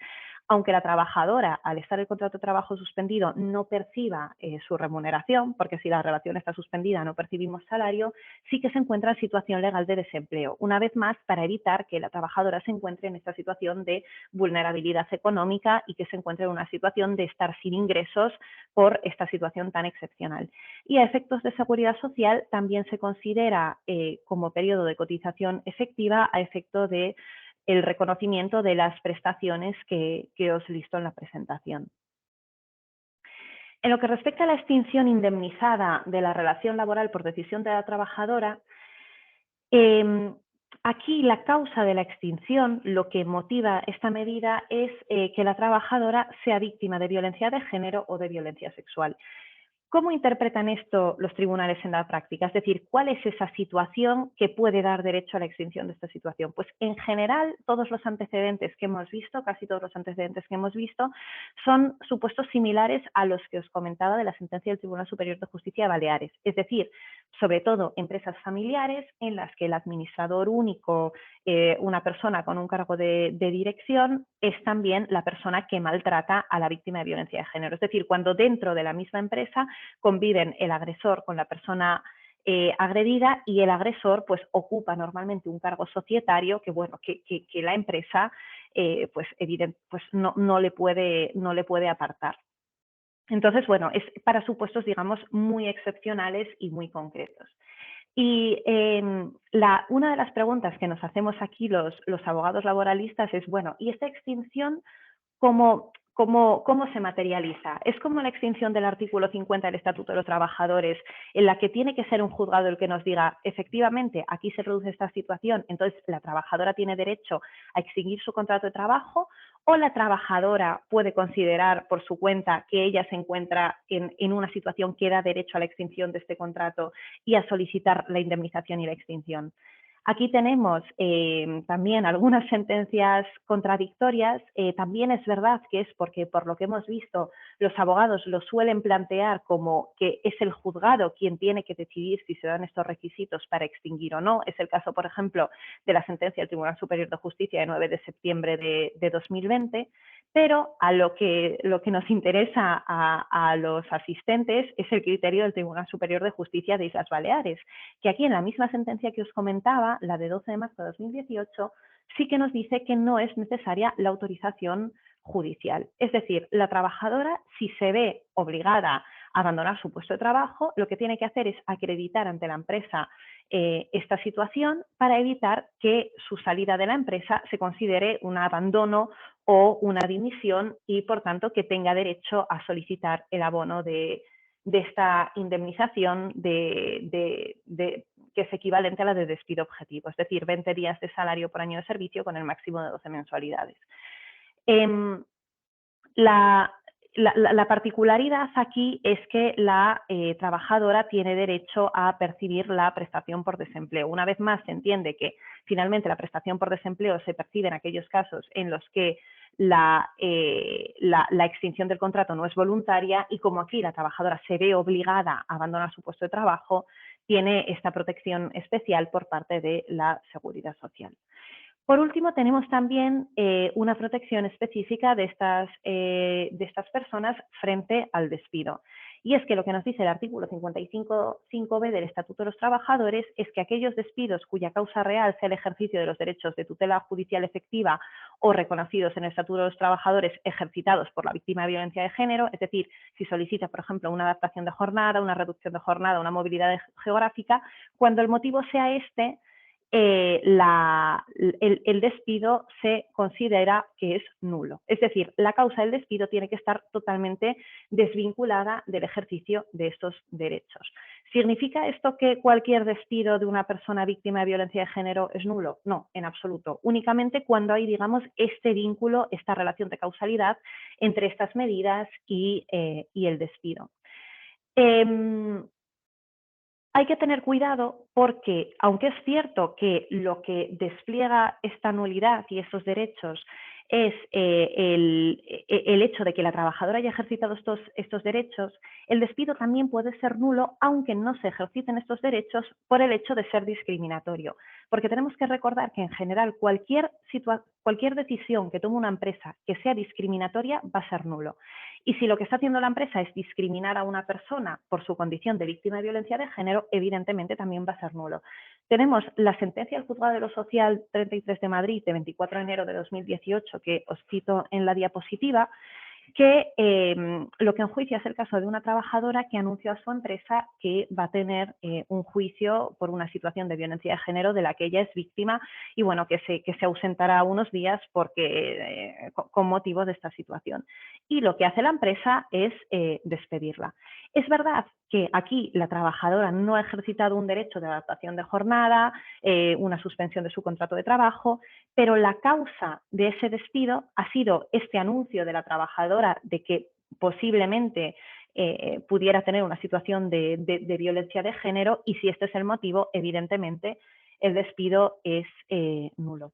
aunque la trabajadora, al estar el contrato de trabajo suspendido, no perciba su remuneración, porque si la relación está suspendida no percibimos salario, sí que se encuentra en situación legal de desempleo, una vez más para evitar que la trabajadora se encuentre en esta situación de vulnerabilidad económica y que se encuentre en una situación de estar sin ingresos por esta situación tan excepcional. Y a efectos de seguridad social también se considera como periodo de cotización efectiva a efecto de el reconocimiento de las prestaciones que os listo en la presentación. En lo que respecta a la extinción indemnizada de la relación laboral por decisión de la trabajadora, aquí la causa de la extinción, lo que motiva esta medida es que la trabajadora sea víctima de violencia de género o de violencia sexual. ¿Cómo interpretan esto los tribunales en la práctica? Es decir, ¿cuál es esa situación que puede dar derecho a la extinción de esta situación? Pues en general, todos los antecedentes que hemos visto, casi todos los antecedentes que hemos visto, son supuestos similares a los que os comentaba de la sentencia del Tribunal Superior de Justicia de Baleares. Es decir, sobre todo empresas familiares en las que el administrador único, una persona con un cargo de dirección, es también la persona que maltrata a la víctima de violencia de género. Es decir, cuando dentro de la misma empresa conviven el agresor con la persona agredida y el agresor pues ocupa normalmente un cargo societario que, bueno, que la empresa pues no le puede apartar. Entonces, bueno, es para supuestos, digamos, muy excepcionales y muy concretos. Y una de las preguntas que nos hacemos aquí los abogados laboralistas es, bueno, ¿y esta extinción cómo se materializa? ¿Es como la extinción del artículo 50 del Estatuto de los Trabajadores, en la que tiene que ser un juzgado el que nos diga, efectivamente, aquí se produce esta situación, entonces la trabajadora tiene derecho a extinguir su contrato de trabajo, o la trabajadora puede considerar por su cuenta que ella se encuentra en una situación que da derecho a la extinción de este contrato y a solicitar la indemnización y la extinción? Aquí tenemos también algunas sentencias contradictorias. También es verdad que es porque, por lo que hemos visto, los abogados lo suelen plantear como que es el juzgado quien tiene que decidir si se dan estos requisitos para extinguir o no. Es el caso, por ejemplo, de la sentencia del Tribunal Superior de Justicia de 9 de septiembre de 2020. Pero a lo que nos interesa a los asistentes es el criterio del Tribunal Superior de Justicia de Islas Baleares, que aquí en la misma sentencia que os comentaba, la de 12 de marzo de 2018, sí que nos dice que no es necesaria la autorización judicial. Es decir, la trabajadora, si se ve obligada a abandonar su puesto de trabajo, lo que tiene que hacer es acreditar ante la empresa esta situación para evitar que su salida de la empresa se considere un abandono o una dimisión y, por tanto, que tenga derecho a solicitar el abono de esta indemnización que es equivalente a la de despido objetivo, es decir, 20 días de salario por año de servicio con el máximo de 12 mensualidades. La particularidad aquí es que la trabajadora tiene derecho a percibir la prestación por desempleo. Una vez más, se entiende que finalmente la prestación por desempleo se percibe en aquellos casos en los que la extinción del contrato no es voluntaria y como aquí la trabajadora se ve obligada a abandonar su puesto de trabajo, tiene esta protección especial por parte de la Seguridad Social. Por último, tenemos también una protección específica de estas personas frente al despido. Y es que lo que nos dice el artículo 55.5b del Estatuto de los Trabajadores es que aquellos despidos cuya causa real sea el ejercicio de los derechos de tutela judicial efectiva o reconocidos en el Estatuto de los Trabajadores ejercitados por la víctima de violencia de género, es decir, si solicita, por ejemplo, una adaptación de jornada, una reducción de jornada, una movilidad geográfica, cuando el motivo sea este, el despido se considera que es nulo. Es decir, la causa del despido tiene que estar totalmente desvinculada del ejercicio de estos derechos. ¿Significa esto que cualquier despido de una persona víctima de violencia de género es nulo? No, en absoluto. Únicamente cuando hay, digamos, este vínculo, esta relación de causalidad entre estas medidas y el despido. Hay que tener cuidado porque, aunque es cierto que lo que despliega esta nulidad y estos derechos es el hecho de que la trabajadora haya ejercitado estos derechos, el despido también puede ser nulo aunque no se ejerciten estos derechos por el hecho de ser discriminatorio. Porque tenemos que recordar que en general cualquier decisión que tome una empresa que sea discriminatoria va a ser nulo. Y si lo que está haciendo la empresa es discriminar a una persona por su condición de víctima de violencia de género, evidentemente también va a ser nulo. Tenemos la sentencia del Juzgado de lo Social 33 de Madrid de 24 de enero de 2018, que os cito en la diapositiva, que lo que enjuicia es el caso de una trabajadora que anunció a su empresa que va a tener un juicio por una situación de violencia de género de la que ella es víctima y bueno, que se ausentará unos días porque, con motivo de esta situación. Y lo que hace la empresa es despedirla. Es verdad que aquí la trabajadora no ha ejercitado un derecho de adaptación de jornada, una suspensión de su contrato de trabajo, pero la causa de ese despido ha sido este anuncio de la trabajadora de que posiblemente pudiera tener una situación de violencia de género y si este es el motivo, evidentemente el despido es nulo.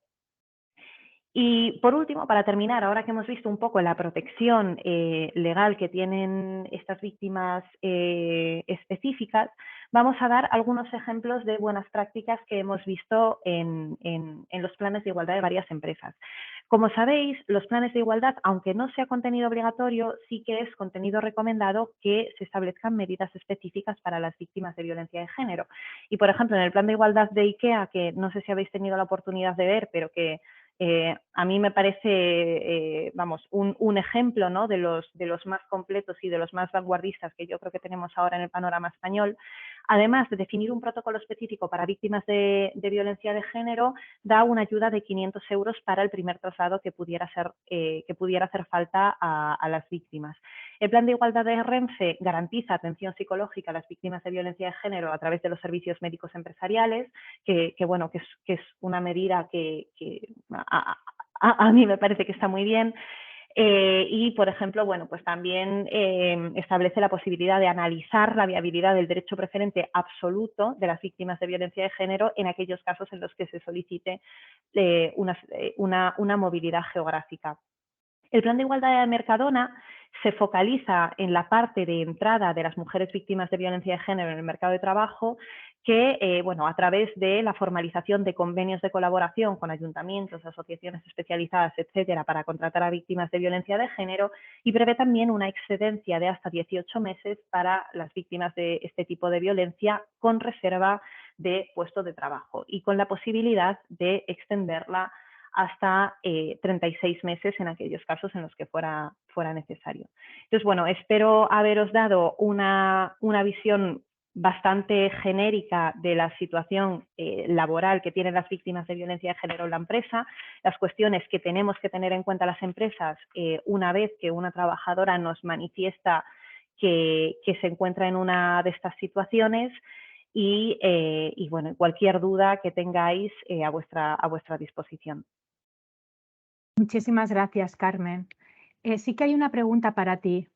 Y por último, para terminar, ahora que hemos visto un poco la protección legal que tienen estas víctimas específicas, vamos a dar algunos ejemplos de buenas prácticas que hemos visto en los planes de igualdad de varias empresas. Como sabéis, los planes de igualdad, aunque no sea contenido obligatorio, sí que es contenido recomendado que se establezcan medidas específicas para las víctimas de violencia de género. Y, por ejemplo, en el plan de igualdad de IKEA, que no sé si habéis tenido la oportunidad de ver, pero que a mí me parece, vamos, un ejemplo, ¿no?, de los más completos y de los más vanguardistas que yo creo que tenemos ahora en el panorama español. Además de definir un protocolo específico para víctimas de violencia de género, da una ayuda de 500 euros para el primer traslado que pudiera hacer falta a las víctimas. El plan de igualdad de Renfe garantiza atención psicológica a las víctimas de violencia de género a través de los servicios médicos empresariales, que es una medida que a mí me parece que está muy bien. Y, por ejemplo, bueno, pues también establece la posibilidad de analizar la viabilidad del derecho preferente absoluto de las víctimas de violencia de género en aquellos casos en los que se solicite una movilidad geográfica. El Plan de Igualdad de Mercadona se focaliza en la parte de entrada de las mujeres víctimas de violencia de género en el mercado de trabajo, que bueno, a través de la formalización de convenios de colaboración con ayuntamientos, asociaciones especializadas, etcétera, para contratar a víctimas de violencia de género, y prevé también una excedencia de hasta 18 meses para las víctimas de este tipo de violencia con reserva de puesto de trabajo y con la posibilidad de extenderla hasta 36 meses en aquellos casos en los que fuera necesario. Entonces, bueno, espero haberos dado una visión bastante genérica de la situación laboral que tienen las víctimas de violencia de género en la empresa, las cuestiones que tenemos que tener en cuenta las empresas una vez que una trabajadora nos manifiesta que se encuentra en una de estas situaciones y bueno, cualquier duda que tengáis a vuestra disposición. Muchísimas gracias, Carmen. Sí que hay una pregunta para ti.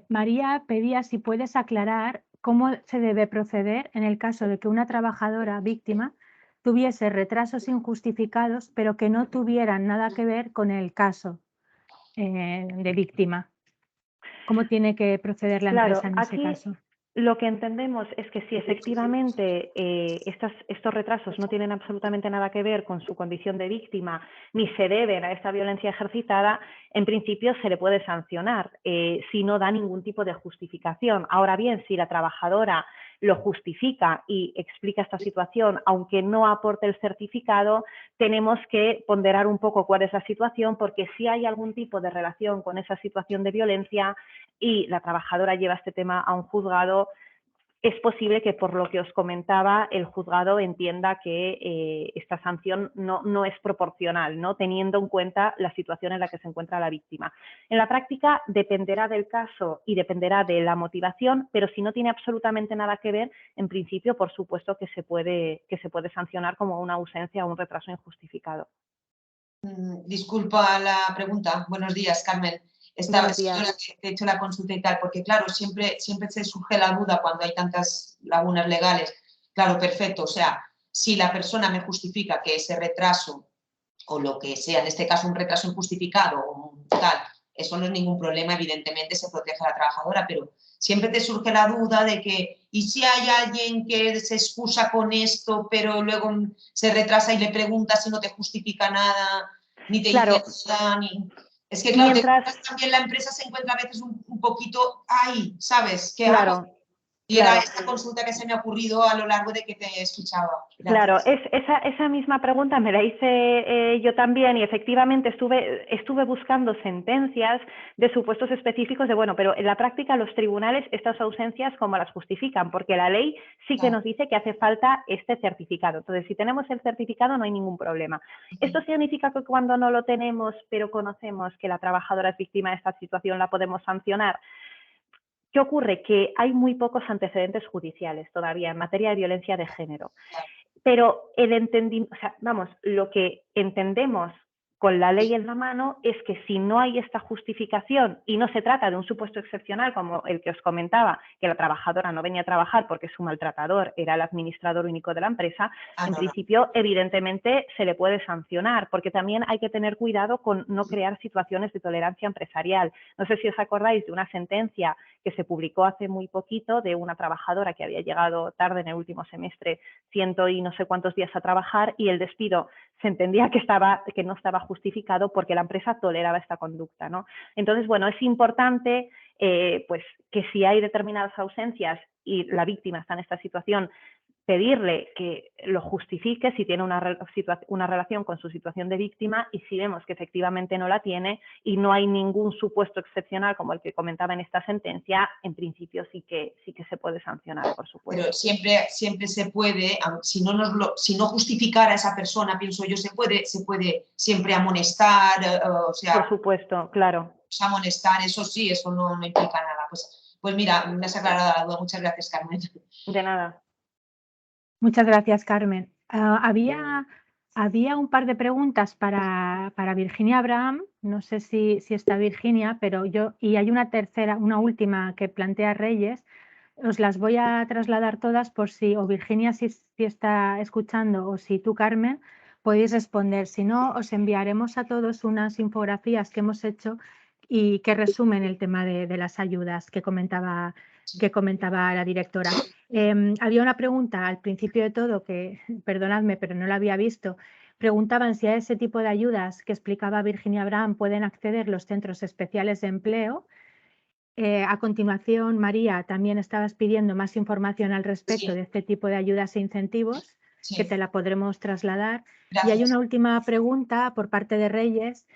María pedía si puedes aclarar cómo se debe proceder en el caso de que una trabajadora víctima tuviese retrasos injustificados, pero que no tuvieran nada que ver con el caso de víctima. ¿Cómo tiene que proceder la empresa en ese caso? Lo que entendemos es que si efectivamente estos retrasos no tienen absolutamente nada que ver con su condición de víctima ni se deben a esta violencia ejercitada, en principio se le puede sancionar si no da ningún tipo de justificación. Ahora bien, si la trabajadora lo justifica y explica esta situación, aunque no aporte el certificado, tenemos que ponderar un poco cuál es la situación, porque si hay algún tipo de relación con esa situación de violencia y la trabajadora lleva este tema a un juzgado, es posible que, por lo que os comentaba, el juzgado entienda que esta sanción no es proporcional, ¿no? Teniendo en cuenta la situación en la que se encuentra la víctima. En la práctica dependerá del caso y dependerá de la motivación, pero si no tiene absolutamente nada que ver, en principio, por supuesto que se puede sancionar como una ausencia o un retraso injustificado. Disculpa la pregunta. Buenos días, Carmen. Buenos días. He hecho la consulta y tal, porque claro, siempre se surge la duda cuando hay tantas lagunas legales. Claro, perfecto. O sea, si la persona me justifica que ese retraso o lo que sea, en este caso un retraso injustificado o tal, eso no es ningún problema, evidentemente se protege a la trabajadora, pero siempre te surge la duda de que, ¿y si hay alguien que se excusa con esto, pero luego se retrasa y le pregunta si no te justifica nada, ni te Claro. dice nada, ni... Es que claro, Mientras... también la empresa se encuentra a veces un poquito ahí, ¿sabes? ¿Qué Claro. hago? Y era esta consulta que se me ha ocurrido a lo largo de que te escuchaba. Gracias. Claro, esa misma pregunta me la hice yo también y efectivamente estuve buscando sentencias de supuestos específicos de, bueno, pero en la práctica los tribunales estas ausencias ¿cómo las justifican? Porque la ley sí que nos dice que hace falta este certificado. Entonces, si tenemos el certificado no hay ningún problema. ¿Esto significa que cuando no lo tenemos, pero conocemos que la trabajadora es víctima de esta situación, la podemos sancionar? ¿Qué ocurre? Que hay muy pocos antecedentes judiciales todavía en materia de violencia de género. Pero lo que entendemos con la ley en la mano es que si no hay esta justificación y no se trata de un supuesto excepcional como el que os comentaba, que la trabajadora no venía a trabajar porque su maltratador era el administrador único de la empresa, principio, evidentemente, se le puede sancionar, porque también hay que tener cuidado con no crear situaciones de tolerancia empresarial. No sé si os acordáis de una sentencia que se publicó hace muy poquito de una trabajadora que había llegado tarde en el último semestre, ciento y no sé cuántos días a trabajar, y el despido se entendía que no estaba justificado porque la empresa toleraba esta conducta, ¿no? Entonces, bueno, es importante pues que si hay determinadas ausencias y la víctima está en esta situación, pedirle que lo justifique si tiene una relación con su situación de víctima, y si vemos que efectivamente no la tiene y no hay ningún supuesto excepcional como el que comentaba en esta sentencia, en principio sí que se puede sancionar, por supuesto. Pero siempre se puede, si no justificar a esa persona, pienso yo, se puede siempre amonestar, o sea... Por supuesto, claro. Amonestar, eso sí, eso no implica nada. Pues mira, me has aclarado la duda. Muchas gracias, Carmen. De nada. Muchas gracias, Carmen. Había Había un par de preguntas para Virginia Abraham, no sé si está Virginia, pero y hay una tercera, una última que plantea Reyes. Os las voy a trasladar todas por si, o Virginia si está escuchando, o si tú, Carmen, podéis responder. Si no, os enviaremos a todos unas infografías que hemos hecho y que resumen el tema de las ayudas que comentaba la directora. Había una pregunta al principio de todo que, perdonadme, pero no la había visto. Preguntaban si a ese tipo de ayudas que explicaba Virginia Abraham pueden acceder los centros especiales de empleo. A continuación, María, también estabas pidiendo más información al respecto de este tipo de ayudas e incentivos, que te la podremos trasladar. Gracias. Y hay una última pregunta por parte de Reyes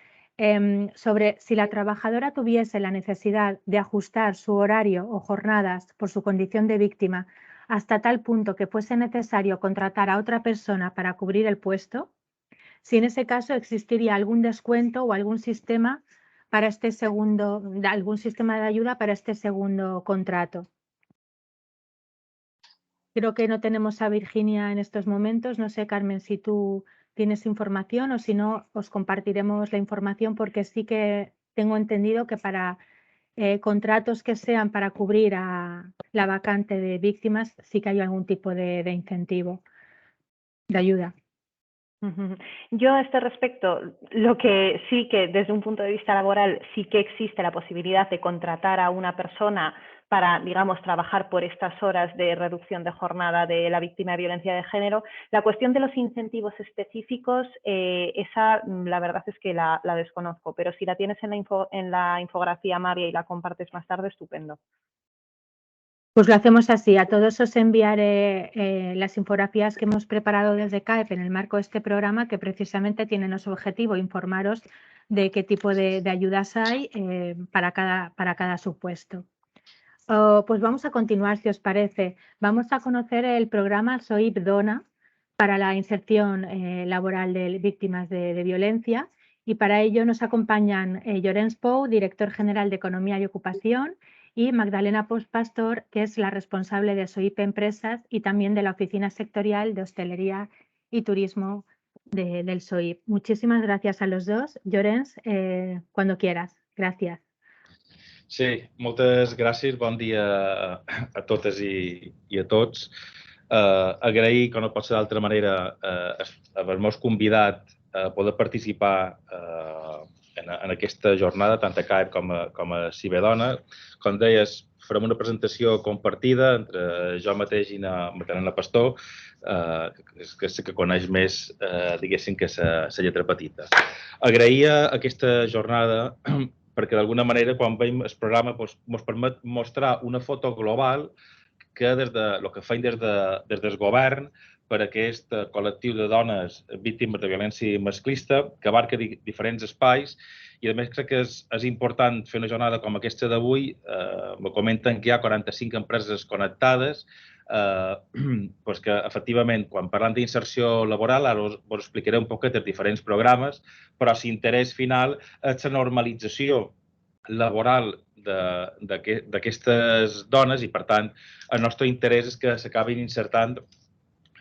sobre si la trabajadora tuviese la necesidad de ajustar su horario o jornadas por su condición de víctima hasta tal punto que fuese necesario contratar a otra persona para cubrir el puesto, si en ese caso existiría algún descuento o algún sistema para algún sistema de ayuda para este segundo contrato. Creo que no tenemos a Virginia en estos momentos. No sé, Carmen, si tú tienes información o si no, os compartiremos la información porque sí que tengo entendido que para contratos que sean para cubrir a la vacante de víctimas sí que hay algún tipo de incentivo, de ayuda. Yo a este respecto, lo que sí que desde un punto de vista laboral sí que existe la posibilidad de contratar a una persona para, digamos, trabajar por estas horas de reducción de jornada de la víctima de violencia de género. La cuestión de los incentivos específicos, esa la verdad es que la desconozco, pero si la tienes en la infografía, María, y la compartes más tarde, estupendo. Pues lo hacemos así. A todos os enviaré las infografías que hemos preparado desde CAEP en el marco de este programa, que precisamente tienen su objetivo informaros de qué tipo de ayudas hay para cada supuesto. Pues vamos a continuar, si os parece. Vamos a conocer el programa SOIP DONA para la inserción laboral de víctimas de violencia, y para ello nos acompañan Llorenç Pou, director general de Economía y Ocupación, y Magdalena Pastor, que es la responsable de SOIP Empresas y también de la Oficina Sectorial de Hostelería y Turismo del SOIP. Muchísimas gracias a los dos. Llorenç, cuando quieras. Gracias. Sí, moltes gràcies. Bon dia a totes i a tots. Agrair, com no pot ser d'altra manera, haver-nos convidat a poder participar en aquesta jornada, tant a CAEP com a Cibedona. Com deies, farem una presentació compartida entre jo mateix i la Magdalena Pastor, que sé que coneix més, diguéssim, que la lletra petita. Agrair aquesta jornada perquè d'alguna manera, quan veiem el programa, ens permet mostrar una foto global que el que feim des del govern per a aquest col·lectiu de dones víctimes de violència masclista, que abarca diferents espais, i a més crec que és important fer una jornada com aquesta d'avui. Me comenten que hi ha 45 empreses connectades, que efectivament, quan parlem d'inserció laboral, ara us explicaré un poquet els diferents programes, però l'interès final és la normalització laboral d'aquestes dones i, per tant, el nostre interès és que s'acabin insertant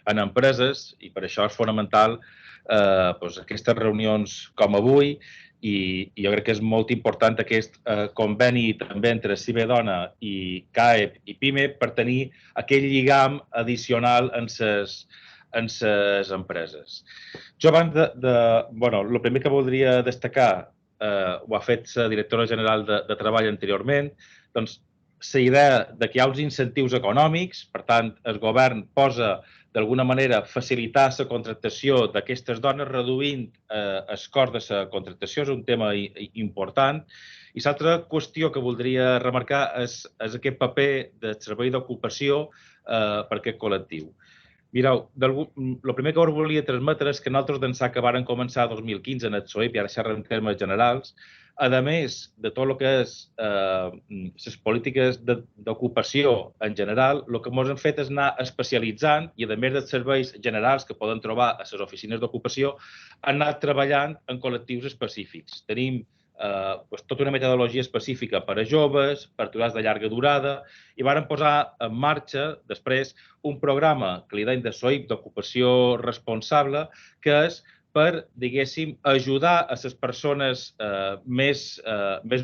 en empreses i per això és fonamental aquestes reunions com avui, i jo crec que és molt important aquest conveni també entre Cibedona i CAEP i PIME per tenir aquell lligam addicional en les empreses. Jo abans el primer que voldria destacar, ho ha fet la directora general de Treball anteriorment, doncs la idea que hi ha uns incentius econòmics, per tant, el govern posa d'alguna manera facilitar la contractació d'aquestes dones reduint el cost de la contractació, és un tema important. I l'altra qüestió que voldria remarcar és aquest paper del servei d'ocupació per aquest col·lectiu. Mireu, el primer que us volia transmetre és que nosaltres d'ençà que varen començar el 2015 en el SOIP, i ara xerrem en termes generals, a més de tot el que és les polítiques d'ocupació en general, el que ens hem fet és anar especialitzant i, a més dels serveis generals que poden trobar a les oficines d'ocupació, han anat treballant en col·lectius específics. Tenim tota una metodologia específica per a joves, per aturats de llarga durada, i varen posar en marxa després un programa que li deien de SOIP, d'ocupació responsable, que és per, diguéssim, ajudar a les persones més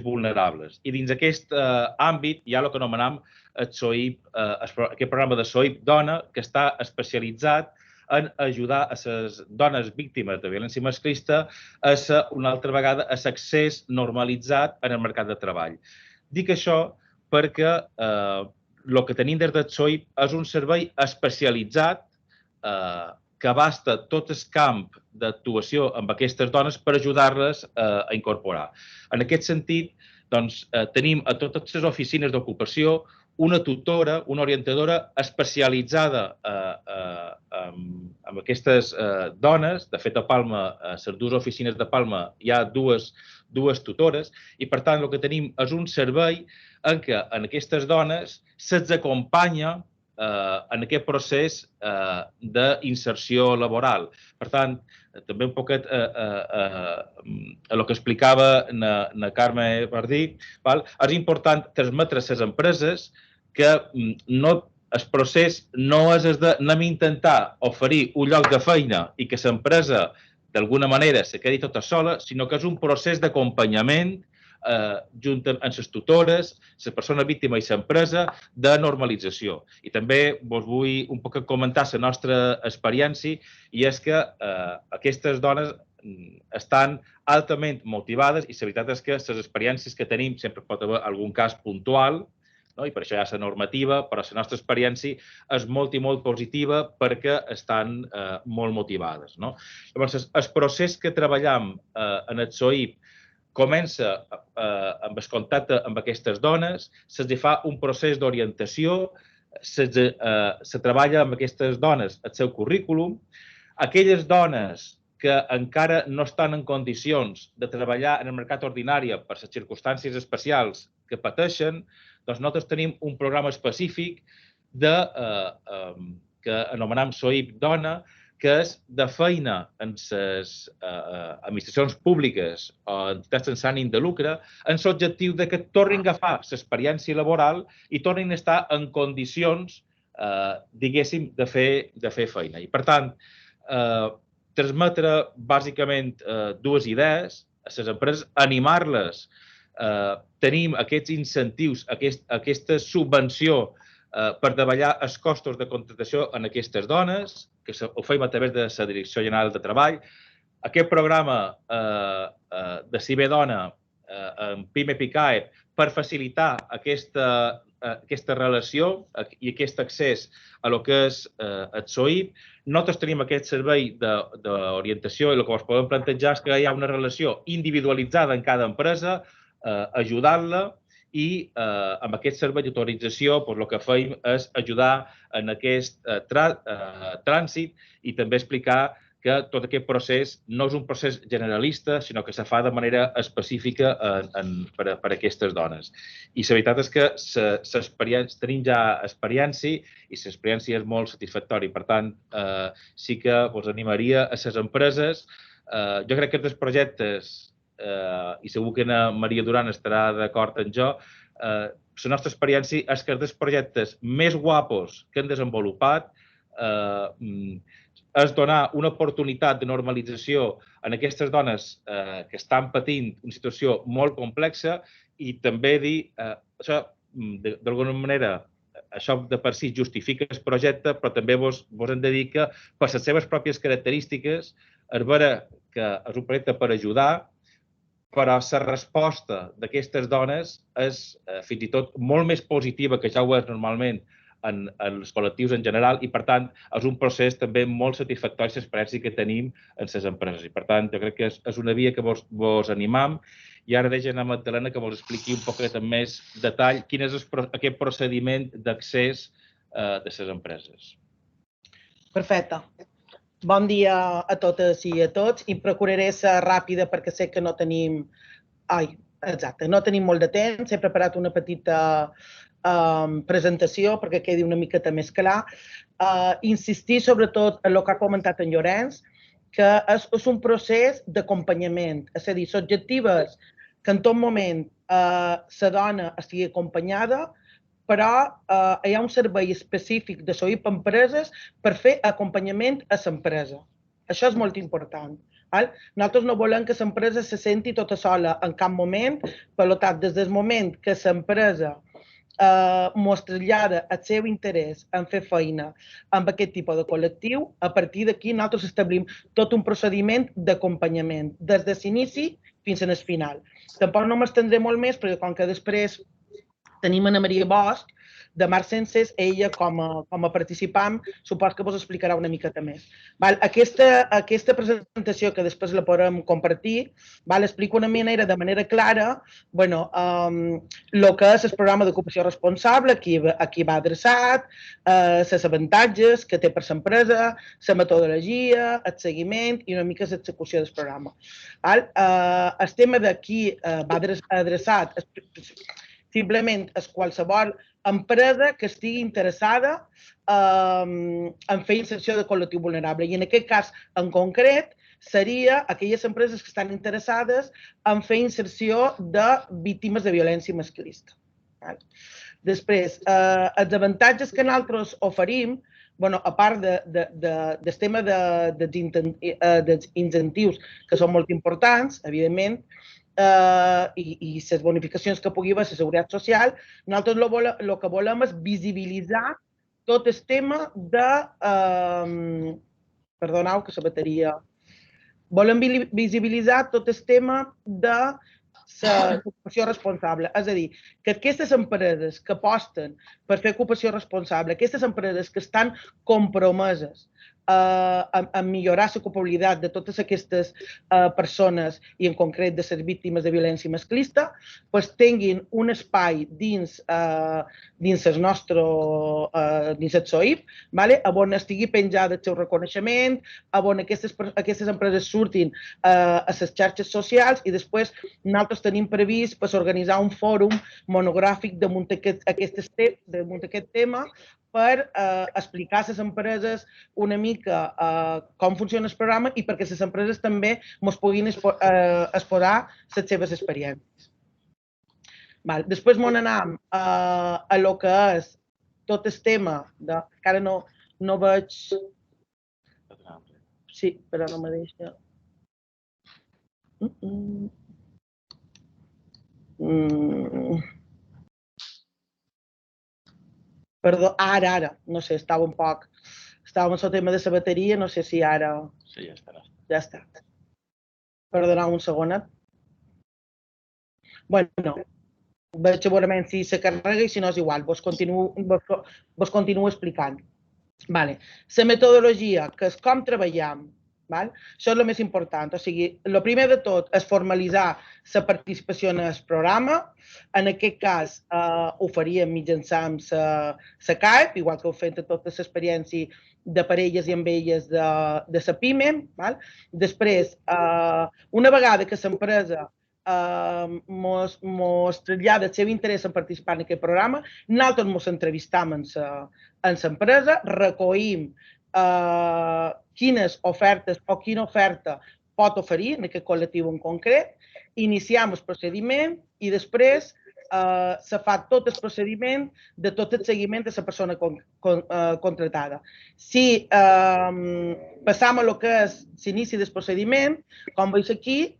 vulnerables. I dins aquest àmbit hi ha el que anomenem aquest programa de SOIP Dona, que està especialitzat en ajudar a les dones víctimes de violència masclista a ser, una altra vegada, a l'accés normalitzat en el mercat de treball. Dic això perquè el que tenim des del SOIP és un servei especialitzat que abasta tot el camp d'actuació amb aquestes dones per ajudar-les a incorporar. En aquest sentit, doncs, tenim a totes les oficines d'ocupació una tutora, una orientadora especialitzada en aquestes dones. De fet, a Palma, a les dues oficines de Palma, hi ha dues tutores i, per tant, el que tenim és un servei en què en aquestes dones se'ls acompanya en aquest procés d'inserció laboral. Per tant, també un poquet el que explicava na Carme Bardí, és important transmetre a les empreses que el procés no és d'anem a intentar oferir un lloc de feina i que l'empresa d'alguna manera se quedi tota sola, sinó que és un procés d'acompanyament junt amb les tutores, la persona víctima i l'empresa, de normalització. I també vos vull un poc comentar la nostra experiència, i és que aquestes dones estan altament motivades i la veritat és que les experiències que tenim, sempre pot haver algun cas puntual, i per això hi ha la normativa, però la nostra experiència és molt i molt positiva perquè estan molt motivades. Llavors, el procés que treballem en el SOIP comença amb el contacte amb aquestes dones, se'ls fa un procés d'orientació, se treballa amb aquestes dones el seu currículum. Aquelles dones que encara no estan en condicions de treballar en el mercat ordinari per les circumstàncies especials que pateixen, doncs nosaltres tenim un programa específic que anomenem SOIP Dona, que és de feina en les administracions públiques o entitats sense ànim de lucre, en l'objectiu que tornin a agafar l'experiència laboral i tornin a estar en condicions, diguéssim, de fer feina. I, per tant, transmetre bàsicament dues idees a les empreses, animar-les. Tenim aquests incentius, aquesta subvenció per davallar els costos de contractació en aquestes dones, que ho fem a través de la Direcció General de Treball. Aquest programa de CIBE Dona en PIME-PICAE per facilitar aquesta relació i aquest accés a el que és el SOIP. Nosaltres tenim aquest servei d'orientació i el que us podem plantejar és que hi ha una relació individualitzada en cada empresa, ajudant-la, i amb aquest servei d'autorització el que fem és ajudar en aquest trànsit i també explicar que tot aquest procés no és un procés generalista, sinó que se fa de manera específica per a aquestes dones. I la veritat és que tenim ja experiència i l'experiència és molt satisfactòria. Per tant, sí que us animaria a les empreses. Jo crec que aquests projectes, i segur que Maria Duran estarà d'acord amb jo, la nostra experiència és que els projectes més guapos que hem desenvolupat és donar una oportunitat de normalització en aquestes dones que estan patint una situació molt complexa i també dir, això d'alguna manera, això de per si justifica el projecte, però també vos hem de dir que per les seves pròpies característiques és vera que és un projecte per ajudar, però la resposta d'aquestes dones és fins i tot molt més positiva que ja ho és normalment en els col·lectius en general i, per tant, és un procés també molt satisfactori l'experiència que tenim en les empreses. I, per tant, jo crec que és una via que vos animam. I ara deixem a Magdalena que vos expliqui un poquet amb més detall quin és aquest procediment d'accés de les empreses. Perfecte. Bon dia a totes i a tots i procuraré ser ràpida perquè sé que no tenim... no tenim molt de temps. He preparat una petita presentació perquè quedi una miqueta més clar. Insistir sobretot en el que ha comentat en Llorenç, que és un procés d'acompanyament. És a dir, l'objectiu és que en tot moment la dona estigui acompanyada, però hi ha un servei específic de SOIP a empreses per fer acompanyament a l'empresa. Això és molt important. Nosaltres no volem que l'empresa se senti tota sola en cap moment, per tant, des del moment que l'empresa mos trasllada el seu interès en fer feina amb aquest tipus de col·lectiu, a partir d'aquí nosaltres establim tot un procediment d'acompanyament, des de l'inici fins al final. Tampoc no m'estendré molt més, perquè com que després tenim Ana Maria Bosch, de Mar Senses, ella com a participant, supos que vos explicarà una miqueta més. Aquesta presentació, que després la podrem compartir, explica de manera clara el que és el programa d'ocupació responsable, a qui va adreçat, els avantatges que té per l'empresa, la metodologia, el seguiment i una mica l'execució del programa. El tema d'aquí va adreçat simplement és qualsevol empresa que estigui interessada en fer inserció de col·lectiu vulnerable. I en aquest cas, en concret, seria aquelles empreses que estan interessades en fer inserció de víctimes de violència masclista. Després, els avantatges que nosaltres oferim, a part del tema dels incentius, que són molt importants, evidentment, i les bonificacions que pugui haver a la Seguretat Social, nosaltres el que volem és visibilitzar tot el tema de... Perdoneu, que la bateria... Volem visibilitzar tot el tema de l'ocupació responsable. És a dir, que aquestes empreses que aposten per fer ocupació responsable, aquestes empreses que estan compromeses a millorar l'ocupabilitat de totes aquestes persones i en concret de les víctimes de violència masclista, tinguin un espai dins el nostre SOIP, on estigui penjat el seu reconeixement, on aquestes empreses surtin a les xarxes socials i després nosaltres tenim previst organitzar un fòrum monogràfic damunt aquest tema per explicar a les empreses una mica com funciona el programa i perquè les empreses també ens puguin exposar les seves experiències. Després m'ho anem a el que és tot el tema de... Encara no veig... Sí, però no me deixa... Perdó, ara, no sé, estava un poc... Estàvem al tema de la bateria, no sé si ara... Sí, ja estarà. Ja està. Perdoneu un segonet. Bueno, veig segurament si se carrega i si no és igual, vos continuo explicant. La metodologia, que és com treballem, això és el més important. O sigui, el primer de tot és formalitzar la participació en el programa. En aquest cas, ho faríem mitjançant la CAEP, igual que ho fem a tota l'experiència de parelles i amb elles de la PIME. Després, una vegada que l'empresa ens trasllada el seu interès en participar en aquest programa, nosaltres ens entrevistam amb l'empresa, recollim quines ofertes o quina oferta pot oferir en aquest col·lectiu en concret, iniciem el procediment i després se fa tot el procediment de tot el seguiment de la persona contratada. Si passam a lo que és l'inici del procediment, com veus aquí,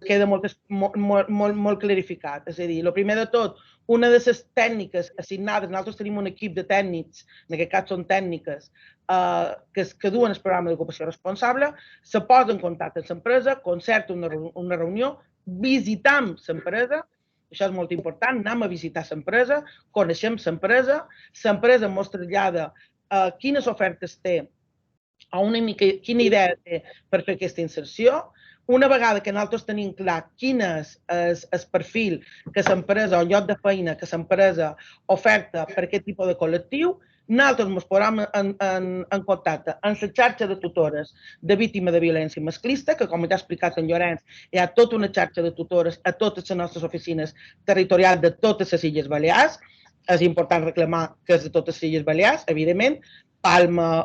queda molt clarificat. És a dir, el primer de tot, una de les tècniques assignades, nosaltres tenim un equip de tècnics, en aquest cas són tècniques, que duen el programa d'ocupació responsable, se posa en contacte amb l'empresa, concerta una reunió, visitam l'empresa, això és molt important, anem a visitar l'empresa, coneixem l'empresa ens trasllada quines ofertes té, quina idea té per fer aquesta inserció. Una vegada que nosaltres tenim clar quin és el perfil que l'empresa o el lloc de feina que l'empresa oferta per aquest tipus de col·lectiu, nosaltres ens posem en contacte amb la xarxa de tutores de víctimes de violència masclista, que com ja ha explicat en Llorenç, hi ha tota una xarxa de tutores a totes les nostres oficines territorials de totes les Illes Balears. És important reclamar que és de totes les Illes Balears, evidentment. Palma,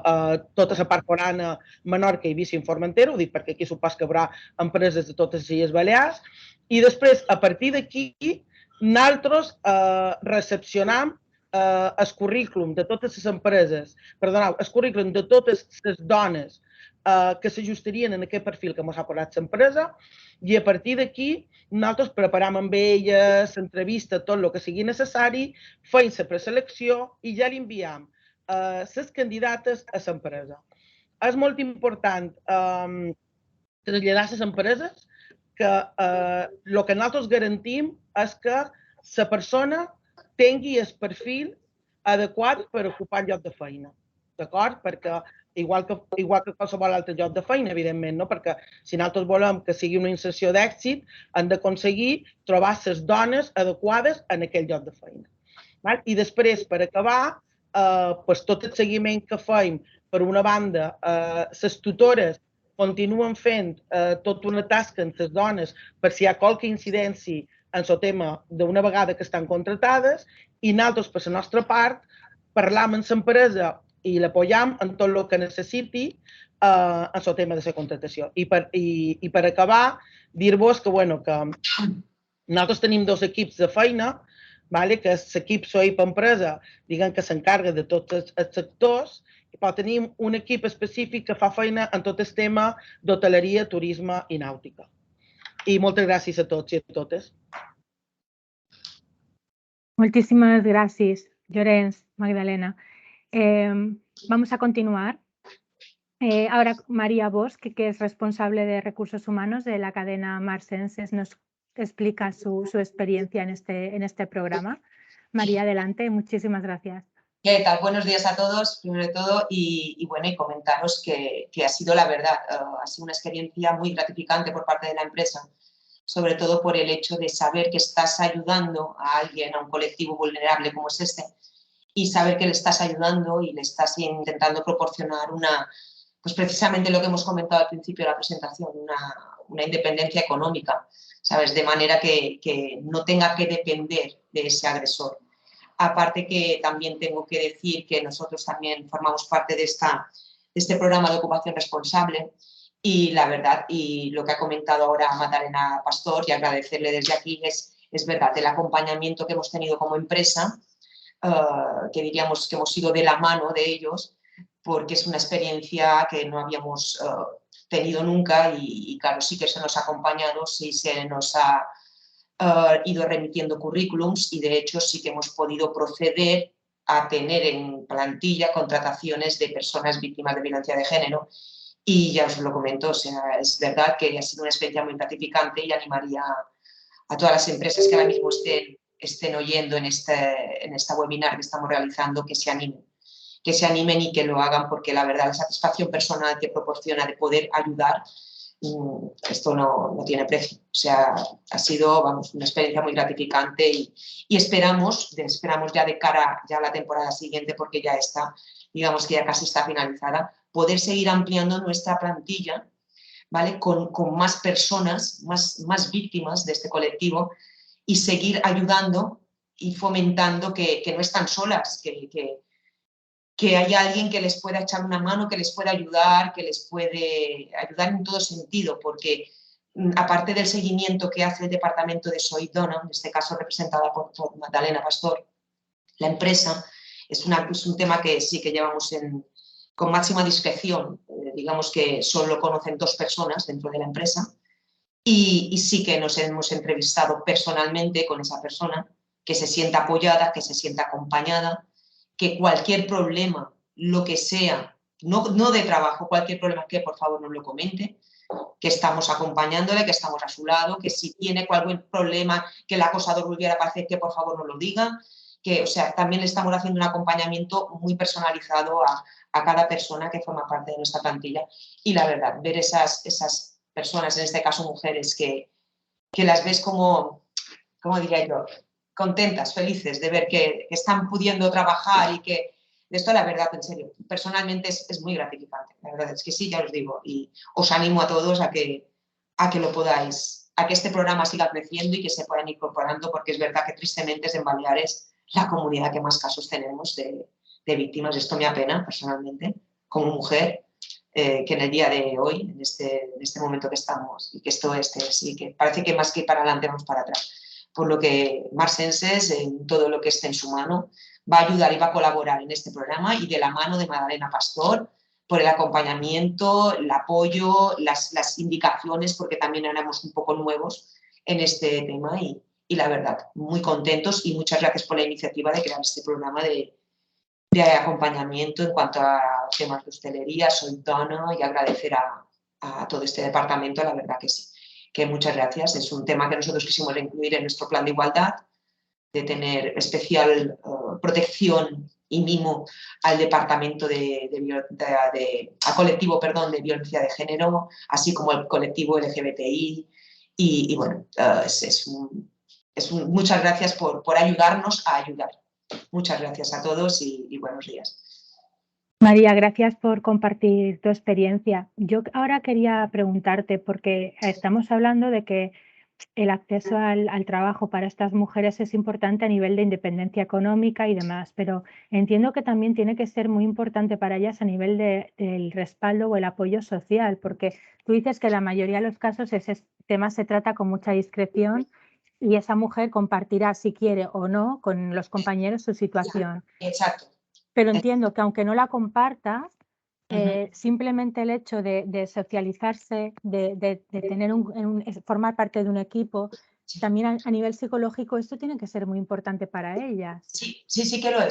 tota la part forana, Menorca i Vicent Formentera, ho dic perquè aquí supos que hi haurà empreses de totes les Illes Balears. I després, a partir d'aquí, nosaltres recepcionam el currículum de totes les empreses, perdoneu, el currículum de totes les dones que s'ajustarien en aquest perfil que ens ha posat l'empresa, i a partir d'aquí nosaltres preparam amb elles l'entrevista, tot el que sigui necessari, feim la preselecció i ja li enviam les candidates a l'empresa. És molt important traslladar a les empreses que el que nosaltres garantim és que la persona tingui el perfil adequat per ocupar el lloc de feina. D'acord? Perquè igual que qualsevol altre lloc de feina, evidentment, no? Perquè si nosaltres volem que sigui una inserció d'èxit, hem d'aconseguir trobar les dones adequades en aquell lloc de feina. I després, per acabar, tot el seguiment que fem, per una banda, les tutores continuen fent tota una tasca amb les dones per si hi ha qualque incidència en el tema d'una vegada que estan contratades, i nosaltres, per la nostra part, parlam amb l'empresa i l'apoyam en tot el que necessiti en el tema de la contratació. I per acabar, dir-vos que nosaltres tenim dos equips de feina, que és l'equip SOEIP Empresa, que s'encarga de tots els sectors, però tenim un equip específic que fa feina en tot el tema d'hoteleria, turisme i nàutica. Y muchas gracias a todos y a totes. Muchísimas gracias, Llorenç, Magdalena. Vamos a continuar. Ahora María Bosch, que es responsable de Recursos Humanos de la cadena Marsenses, nos explica su experiencia en este programa. María, adelante. Muchísimas gracias. ¿Qué tal? Buenos días a todos, primero de todo, y comentaros que ha sido, la verdad, ha sido una experiencia muy gratificante por parte de la empresa, sobre todo por el hecho de saber que estás ayudando a alguien, a un colectivo vulnerable como es este, y saber que le estás ayudando y le estás intentando proporcionar pues precisamente lo que hemos comentado al principio de la presentación, una independencia económica, ¿sabes? De manera que no tenga que depender de ese agresor. Aparte que también tengo que decir que nosotros también formamos parte de este programa de ocupación responsable y la verdad, y lo que ha comentado ahora Magdalena Pastor, y agradecerle desde aquí, es verdad, el acompañamiento que hemos tenido como empresa, que diríamos que hemos ido de la mano de ellos, porque es una experiencia que no habíamos tenido nunca y claro, sí que se nos ha acompañado, sí se nos ha ido remitiendo currículums y de hecho sí que hemos podido proceder a tener en plantilla contrataciones de personas víctimas de violencia de género y ya os lo comento, o sea, es verdad que ha sido una experiencia muy gratificante y animaría a todas las empresas que ahora mismo estén oyendo en esta webinar que estamos realizando que se animen y que lo hagan porque la verdad la satisfacción personal que proporciona de poder ayudar esto no tiene precio. O sea, ha sido una experiencia muy gratificante y esperamos ya de cara ya a la temporada siguiente, porque ya está, digamos que ya casi está finalizada, poder seguir ampliando nuestra plantilla, ¿vale? Con más personas, más víctimas de este colectivo y seguir ayudando y fomentando que no están solas, que haya alguien que les pueda echar una mano, que les pueda ayudar, que les puede ayudar en todo sentido, porque aparte del seguimiento que hace el departamento de SOEIP Dona, en este caso representada por Magdalena Pastor, la empresa es un tema que sí que llevamos con máxima discreción, digamos que solo conocen 2 personas dentro de la empresa y sí que nos hemos entrevistado personalmente con esa persona, que se sienta apoyada, que se sienta acompañada, que cualquier problema, lo que sea, no de trabajo, cualquier problema que por favor nos lo comente, que estamos acompañándole, que estamos a su lado, que si tiene cualquier problema que el acosador volviera a aparecer, que por favor nos lo diga, que, o sea, también le estamos haciendo un acompañamiento muy personalizado a cada persona que forma parte de nuestra plantilla. Y la verdad, ver esas personas, en este caso mujeres, que las ves como diría yo, contentas, felices de ver que están pudiendo trabajar y que esto, la verdad, en serio, personalmente es muy gratificante. La verdad es que sí, ya os digo, y os animo a todos a que lo podáis, a que este programa siga creciendo y que se puedan incorporando, porque es verdad que tristemente es en Baleares la comunidad que más casos tenemos de víctimas. Esto me apena personalmente, como mujer, que en el día de hoy, en este momento que estamos, y que esto sí, que parece que más que para adelante vamos para atrás. Por lo que Mar Senses, en todo lo que esté en su mano, va a ayudar y va a colaborar en este programa, y de la mano de Madalena Pastor, por el acompañamiento, el apoyo, las indicaciones, porque también éramos un poco nuevos en este tema, y la verdad, muy contentos, y muchas gracias por la iniciativa de crear este programa de acompañamiento en cuanto a temas de hostelería. Soy Donna, y agradecer a todo este departamento, la verdad que sí, que muchas gracias. Es un tema que nosotros quisimos incluir en nuestro plan de igualdad, de tener especial protección y mimo al departamento al colectivo, perdón, de violencia de género, así como al colectivo LGBTI, y bueno, muchas gracias por ayudarnos a ayudar. Muchas gracias a todos y buenos días. María, gracias por compartir tu experiencia. Yo ahora quería preguntarte, porque estamos hablando de que el acceso al trabajo para estas mujeres es importante a nivel de independencia económica y demás, pero entiendo que también tiene que ser muy importante para ellas a nivel del respaldo o el apoyo social, porque tú dices que en la mayoría de los casos ese tema se trata con mucha discreción y esa mujer compartirá, si quiere o no, con los compañeros su situación. Exacto. Pero entiendo que aunque no la comparta, simplemente el hecho de socializarse, de tener formar parte de un equipo, también a nivel psicológico, esto tiene que ser muy importante para ellas. Sí que lo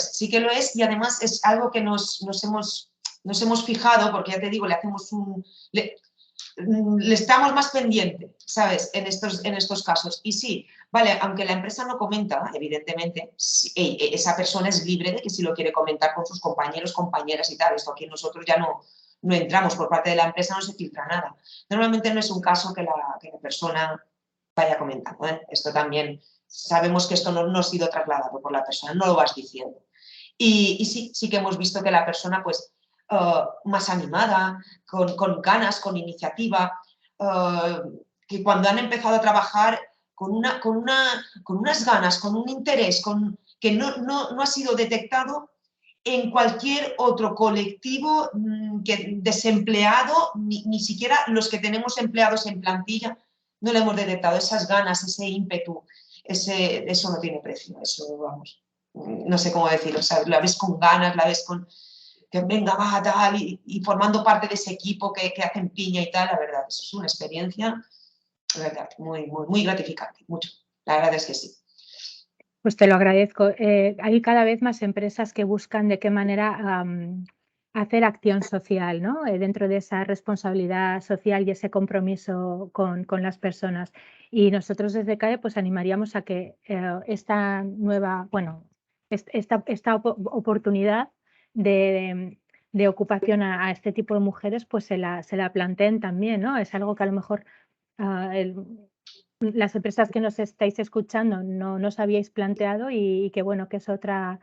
es, y además es algo que nos hemos fijado, porque ya te digo, le estamos más pendiente, ¿sabes?, en estos casos. Y sí, vale, aunque la empresa no comenta, evidentemente, esa persona es libre de que si lo quiere comentar con sus compañeros, compañeras y tal. Esto aquí nosotros ya no entramos, por parte de la empresa no se filtra nada. Normalmente no es un caso que la persona vaya comentando, ¿eh? Esto también, sabemos que esto no ha sido trasladado por la persona, no lo vas diciendo. Y sí que hemos visto que la persona, pues, más animada, con ganas, con iniciativa, que cuando han empezado a trabajar con unas ganas, con un interés, que no ha sido detectado en cualquier otro colectivo desempleado, ni siquiera los que tenemos empleados en plantilla, no le hemos detectado esas ganas, ese ímpetu, eso no tiene precio, eso, vamos, no sé cómo decirlo, o sea, la ves con ganas, la ves con que venga, va, tal, y formando parte de ese equipo que hacen piña y tal. La verdad, eso es una experiencia, la verdad, muy, muy, muy gratificante, mucho. La verdad es que sí. Pues te lo agradezco. Hay cada vez más empresas que buscan de qué manera hacer acción social, ¿no? Dentro de esa responsabilidad social y ese compromiso con las personas. Y nosotros desde CAE pues animaríamos a que esta nueva, bueno, esta oportunidad de ocupación a este tipo de mujeres pues se la planteen también, ¿no? Es algo que a lo mejor las empresas que nos estáis escuchando no os habíais planteado y que bueno, que es otra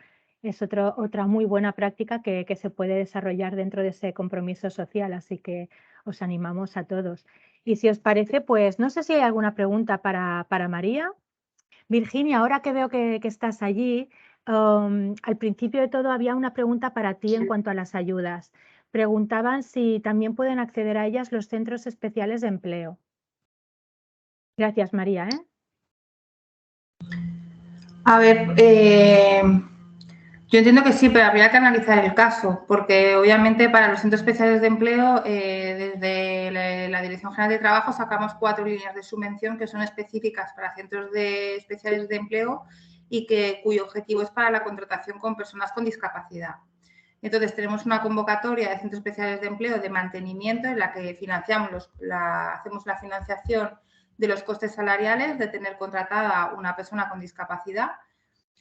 muy buena práctica que se puede desarrollar dentro de ese compromiso social, así que os animamos a todos. Y si os parece, pues no sé si hay alguna pregunta para María. Virginia, ahora que veo que estás allí, al principio de todo había una pregunta para ti en cuanto a las ayudas. Preguntaban si también pueden acceder a ellas los centros especiales de empleo. Gracias, María, ¿eh? A ver, yo entiendo que sí, pero habría que analizar el caso, porque obviamente para los centros especiales de empleo, desde la Dirección General de Trabajo sacamos 4 líneas de subvención que son específicas para centros especiales de empleo y cuyo objetivo es para la contratación con personas con discapacidad. Entonces, tenemos una convocatoria de centros especiales de empleo de mantenimiento en la que hacemos la financiación de los costes salariales de tener contratada una persona con discapacidad.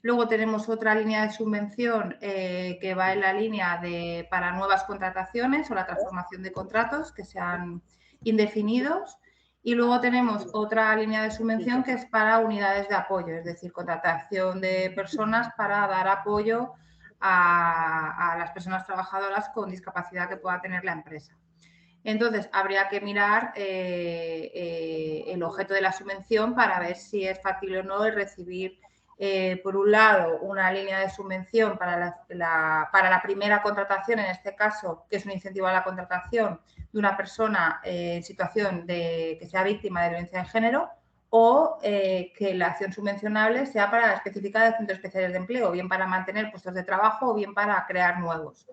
Luego tenemos otra línea de subvención que va en la línea para nuevas contrataciones o la transformación de contratos que sean indefinidos. Y luego tenemos otra línea de subvención que es para unidades de apoyo, es decir, contratación de personas para dar apoyo a las personas trabajadoras con discapacidad que pueda tener la empresa. Entonces, habría que mirar el objeto de la subvención para ver si es factible o no el recibir por un lado, una línea de subvención para la primera contratación, en este caso, que es un incentivo a la contratación de una persona en situación que sea víctima de violencia de género, o que la acción subvencionable sea para específica de centros especiales de empleo, bien para mantener puestos de trabajo o bien para crear nuevos.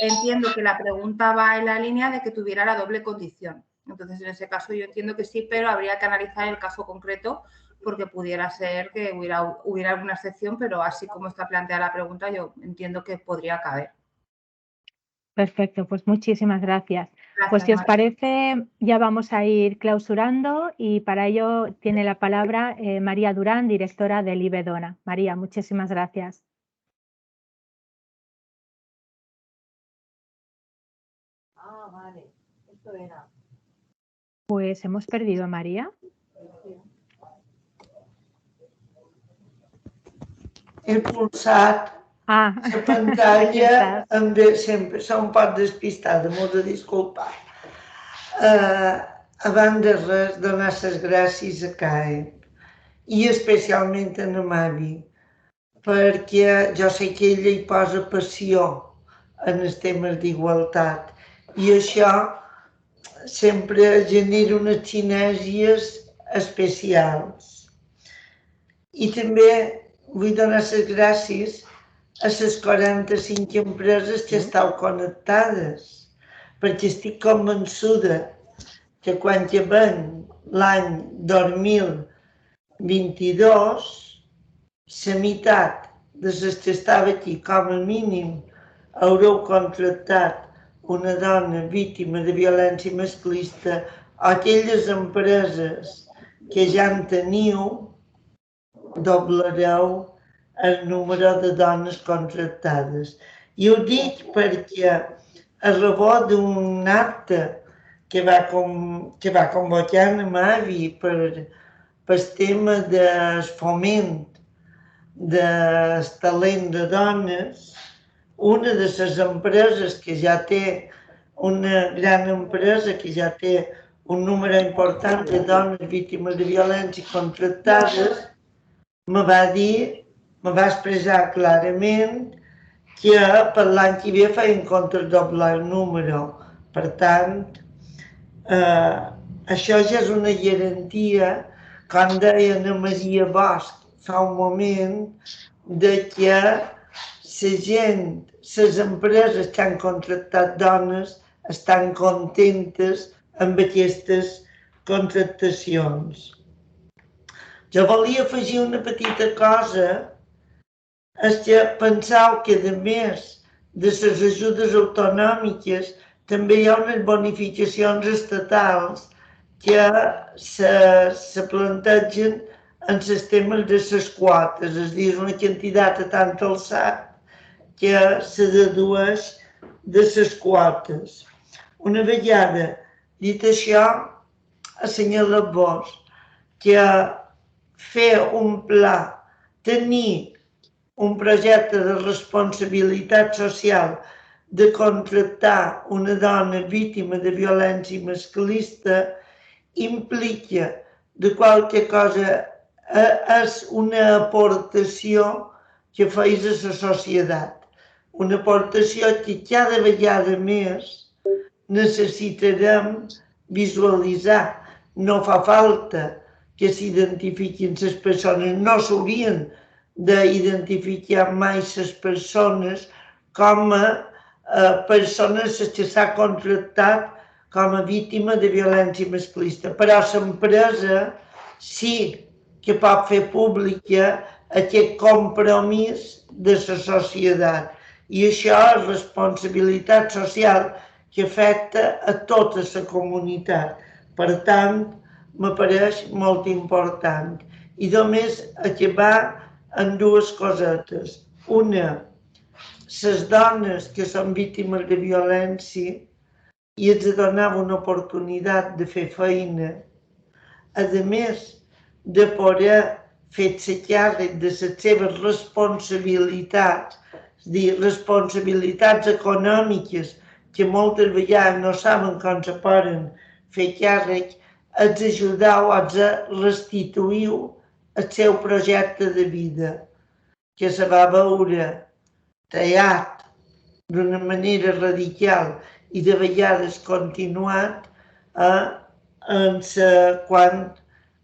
Entiendo que la pregunta va en la línea de que tuviera la doble condición. Entonces, en ese caso yo entiendo que sí, pero habría que analizar el caso concreto porque pudiera ser que hubiera alguna excepción, pero así como está planteada la pregunta, yo entiendo que podría caber. Perfecto, pues muchísimas gracias. Gracias, Pues si os María. parece, ya vamos a ir clausurando y para ello tiene la palabra María Durán, directora del IBEDONA. María, muchísimas gracias. Vale, esto era. Pues hemos perdido a María. He pulsat la pantalla, sempre sóc un poc despistada, m'ho de disculpar. Abans de res, donar les gràcies a CAE i especialment a la Mavi, perquè jo sé que ella hi posa passió en els temes d'igualtat i això sempre genera unes sinergies especials. I també vull donar les gràcies a les 45 empreses que esteu connectades, perquè estic convençuda que quan acabem l'any 2022, la meitat de les que estava aquí, com a mínim, haureu contractat una dona víctima de violència masclista o aquelles empreses que ja en teniu, doblareu el número de dones contractades. I ho dic perquè a rebot d'un acte que va convocar la Mavi per el tema del foment del talent de dones, una de les empreses que ja té, una gran empresa que ja té un número important de dones víctimes de violència contractades, me va expressar clarament que per l'any que ve feien comptes doblar el número. Per tant, això ja és una garantia, com deia Ana Maria Bosch fa un moment, de que la gent, les empreses que han contractat dones estan contentes amb aquestes contractacions. Jo volia afegir una petita cosa, és que penseu que a més de les ajudes autonòmiques també hi ha unes bonificacions estatals que se plantegen en els temes de les quotes, és a dir, una quantitat a tant alçat que se dedueix de les quotes. Una vegada dit això, assenyalem-vos que fer un pla, tenir un projecte de responsabilitat social de contractar una dona víctima de violència masclista implica de qualque cosa, és una aportació que feis a la societat, una aportació que cada vegada més necessitarem visualitzar. No fa falta que s'identifiquin les persones, no s'haurien d'identificar mai les persones com a persones que s'ha contractat com a víctima de violència masclista. Però l'empresa sí que pot fer pública aquest compromís de la societat. I això és responsabilitat social que afecta a tota la comunitat. Per tant, m'apareix molt important. I només acabar amb dues cosetes. Una, les dones que són víctimes de violència i els donava una oportunitat de fer feina, a més de poder fer-se càrrec de les seves responsabilitats, és a dir, responsabilitats econòmiques que moltes vegades no saben com se poden fer càrrec, els ajudeu, els restituïu el seu projecte de vida, que se va veure tallat d'una manera radical i de vegades continuat quan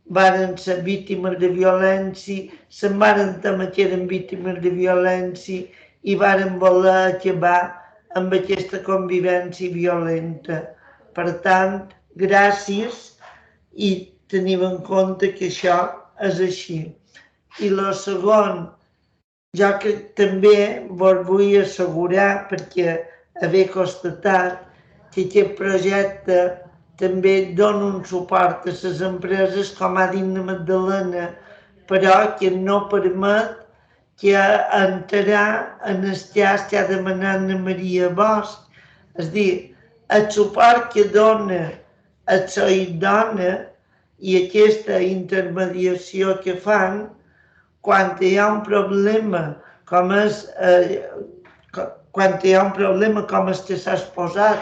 varen ser víctimes de violència, se'n varen temir que eren víctimes de violència i varen voler acabar amb aquesta convivència violenta. Per tant, gràcies i tenim en compte que això és així. I el segon, jo que també vos vull assegurar, perquè haver constatat que aquest projecte també dona un suport a les empreses, com ha dit la Magdalena, però que no permet que entrar en el cas que ha demanat la Maria Bosch. És a dir, el suport que dona a la dona i aquesta intermediació que fan quan hi ha un problema com el que s'ha exposat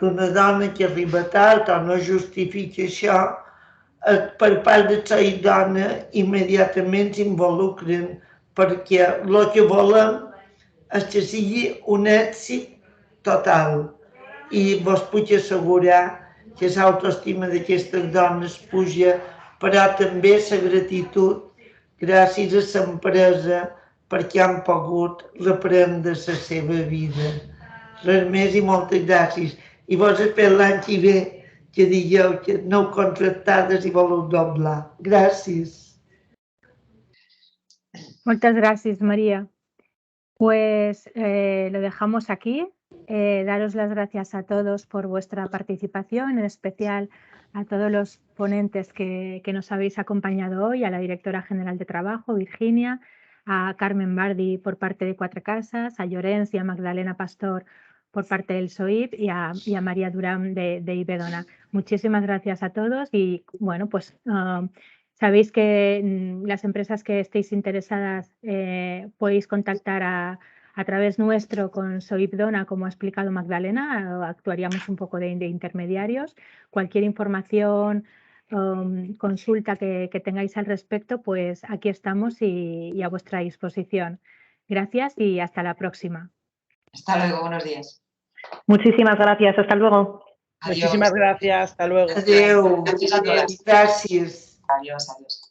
d'una dona que arriba tard o no justifica això, per part de la dona immediatament s'involucren perquè el que volem és que sigui un èxit total. I vos puc assegurar que l'autoestima d'aquestes dones puja, però també la gratitud gràcies a l'empresa perquè han pogut reprendre la seva vida. Res més i moltes gràcies. I vos espero l'any que ve que digueu que no contractades i voleu doblar. Gràcies. Muchas gracias, María. Pues lo dejamos aquí. Daros las gracias a todos por vuestra participación, en especial a todos los ponentes que nos habéis acompañado hoy, a la directora general de Trabajo, Virginia, a Carmen Bardi por parte de Cuatro Casas, a Llorens y a Magdalena Pastor por parte del SOIP y a María Durán de Iberdona. Muchísimas gracias a todos y bueno, pues sabéis que las empresas que estéis interesadas podéis contactar a través nuestro con SOIPDONA, como ha explicado Magdalena, actuaríamos un poco de intermediarios. Cualquier información, consulta que tengáis al respecto, pues aquí estamos y a vuestra disposición. Gracias y hasta la próxima. Hasta luego, buenos días. Muchísimas gracias, hasta luego. Adiós. Muchísimas gracias, hasta luego. Adéu. Gràcies a totes. Gràcies. Adiós, adiós.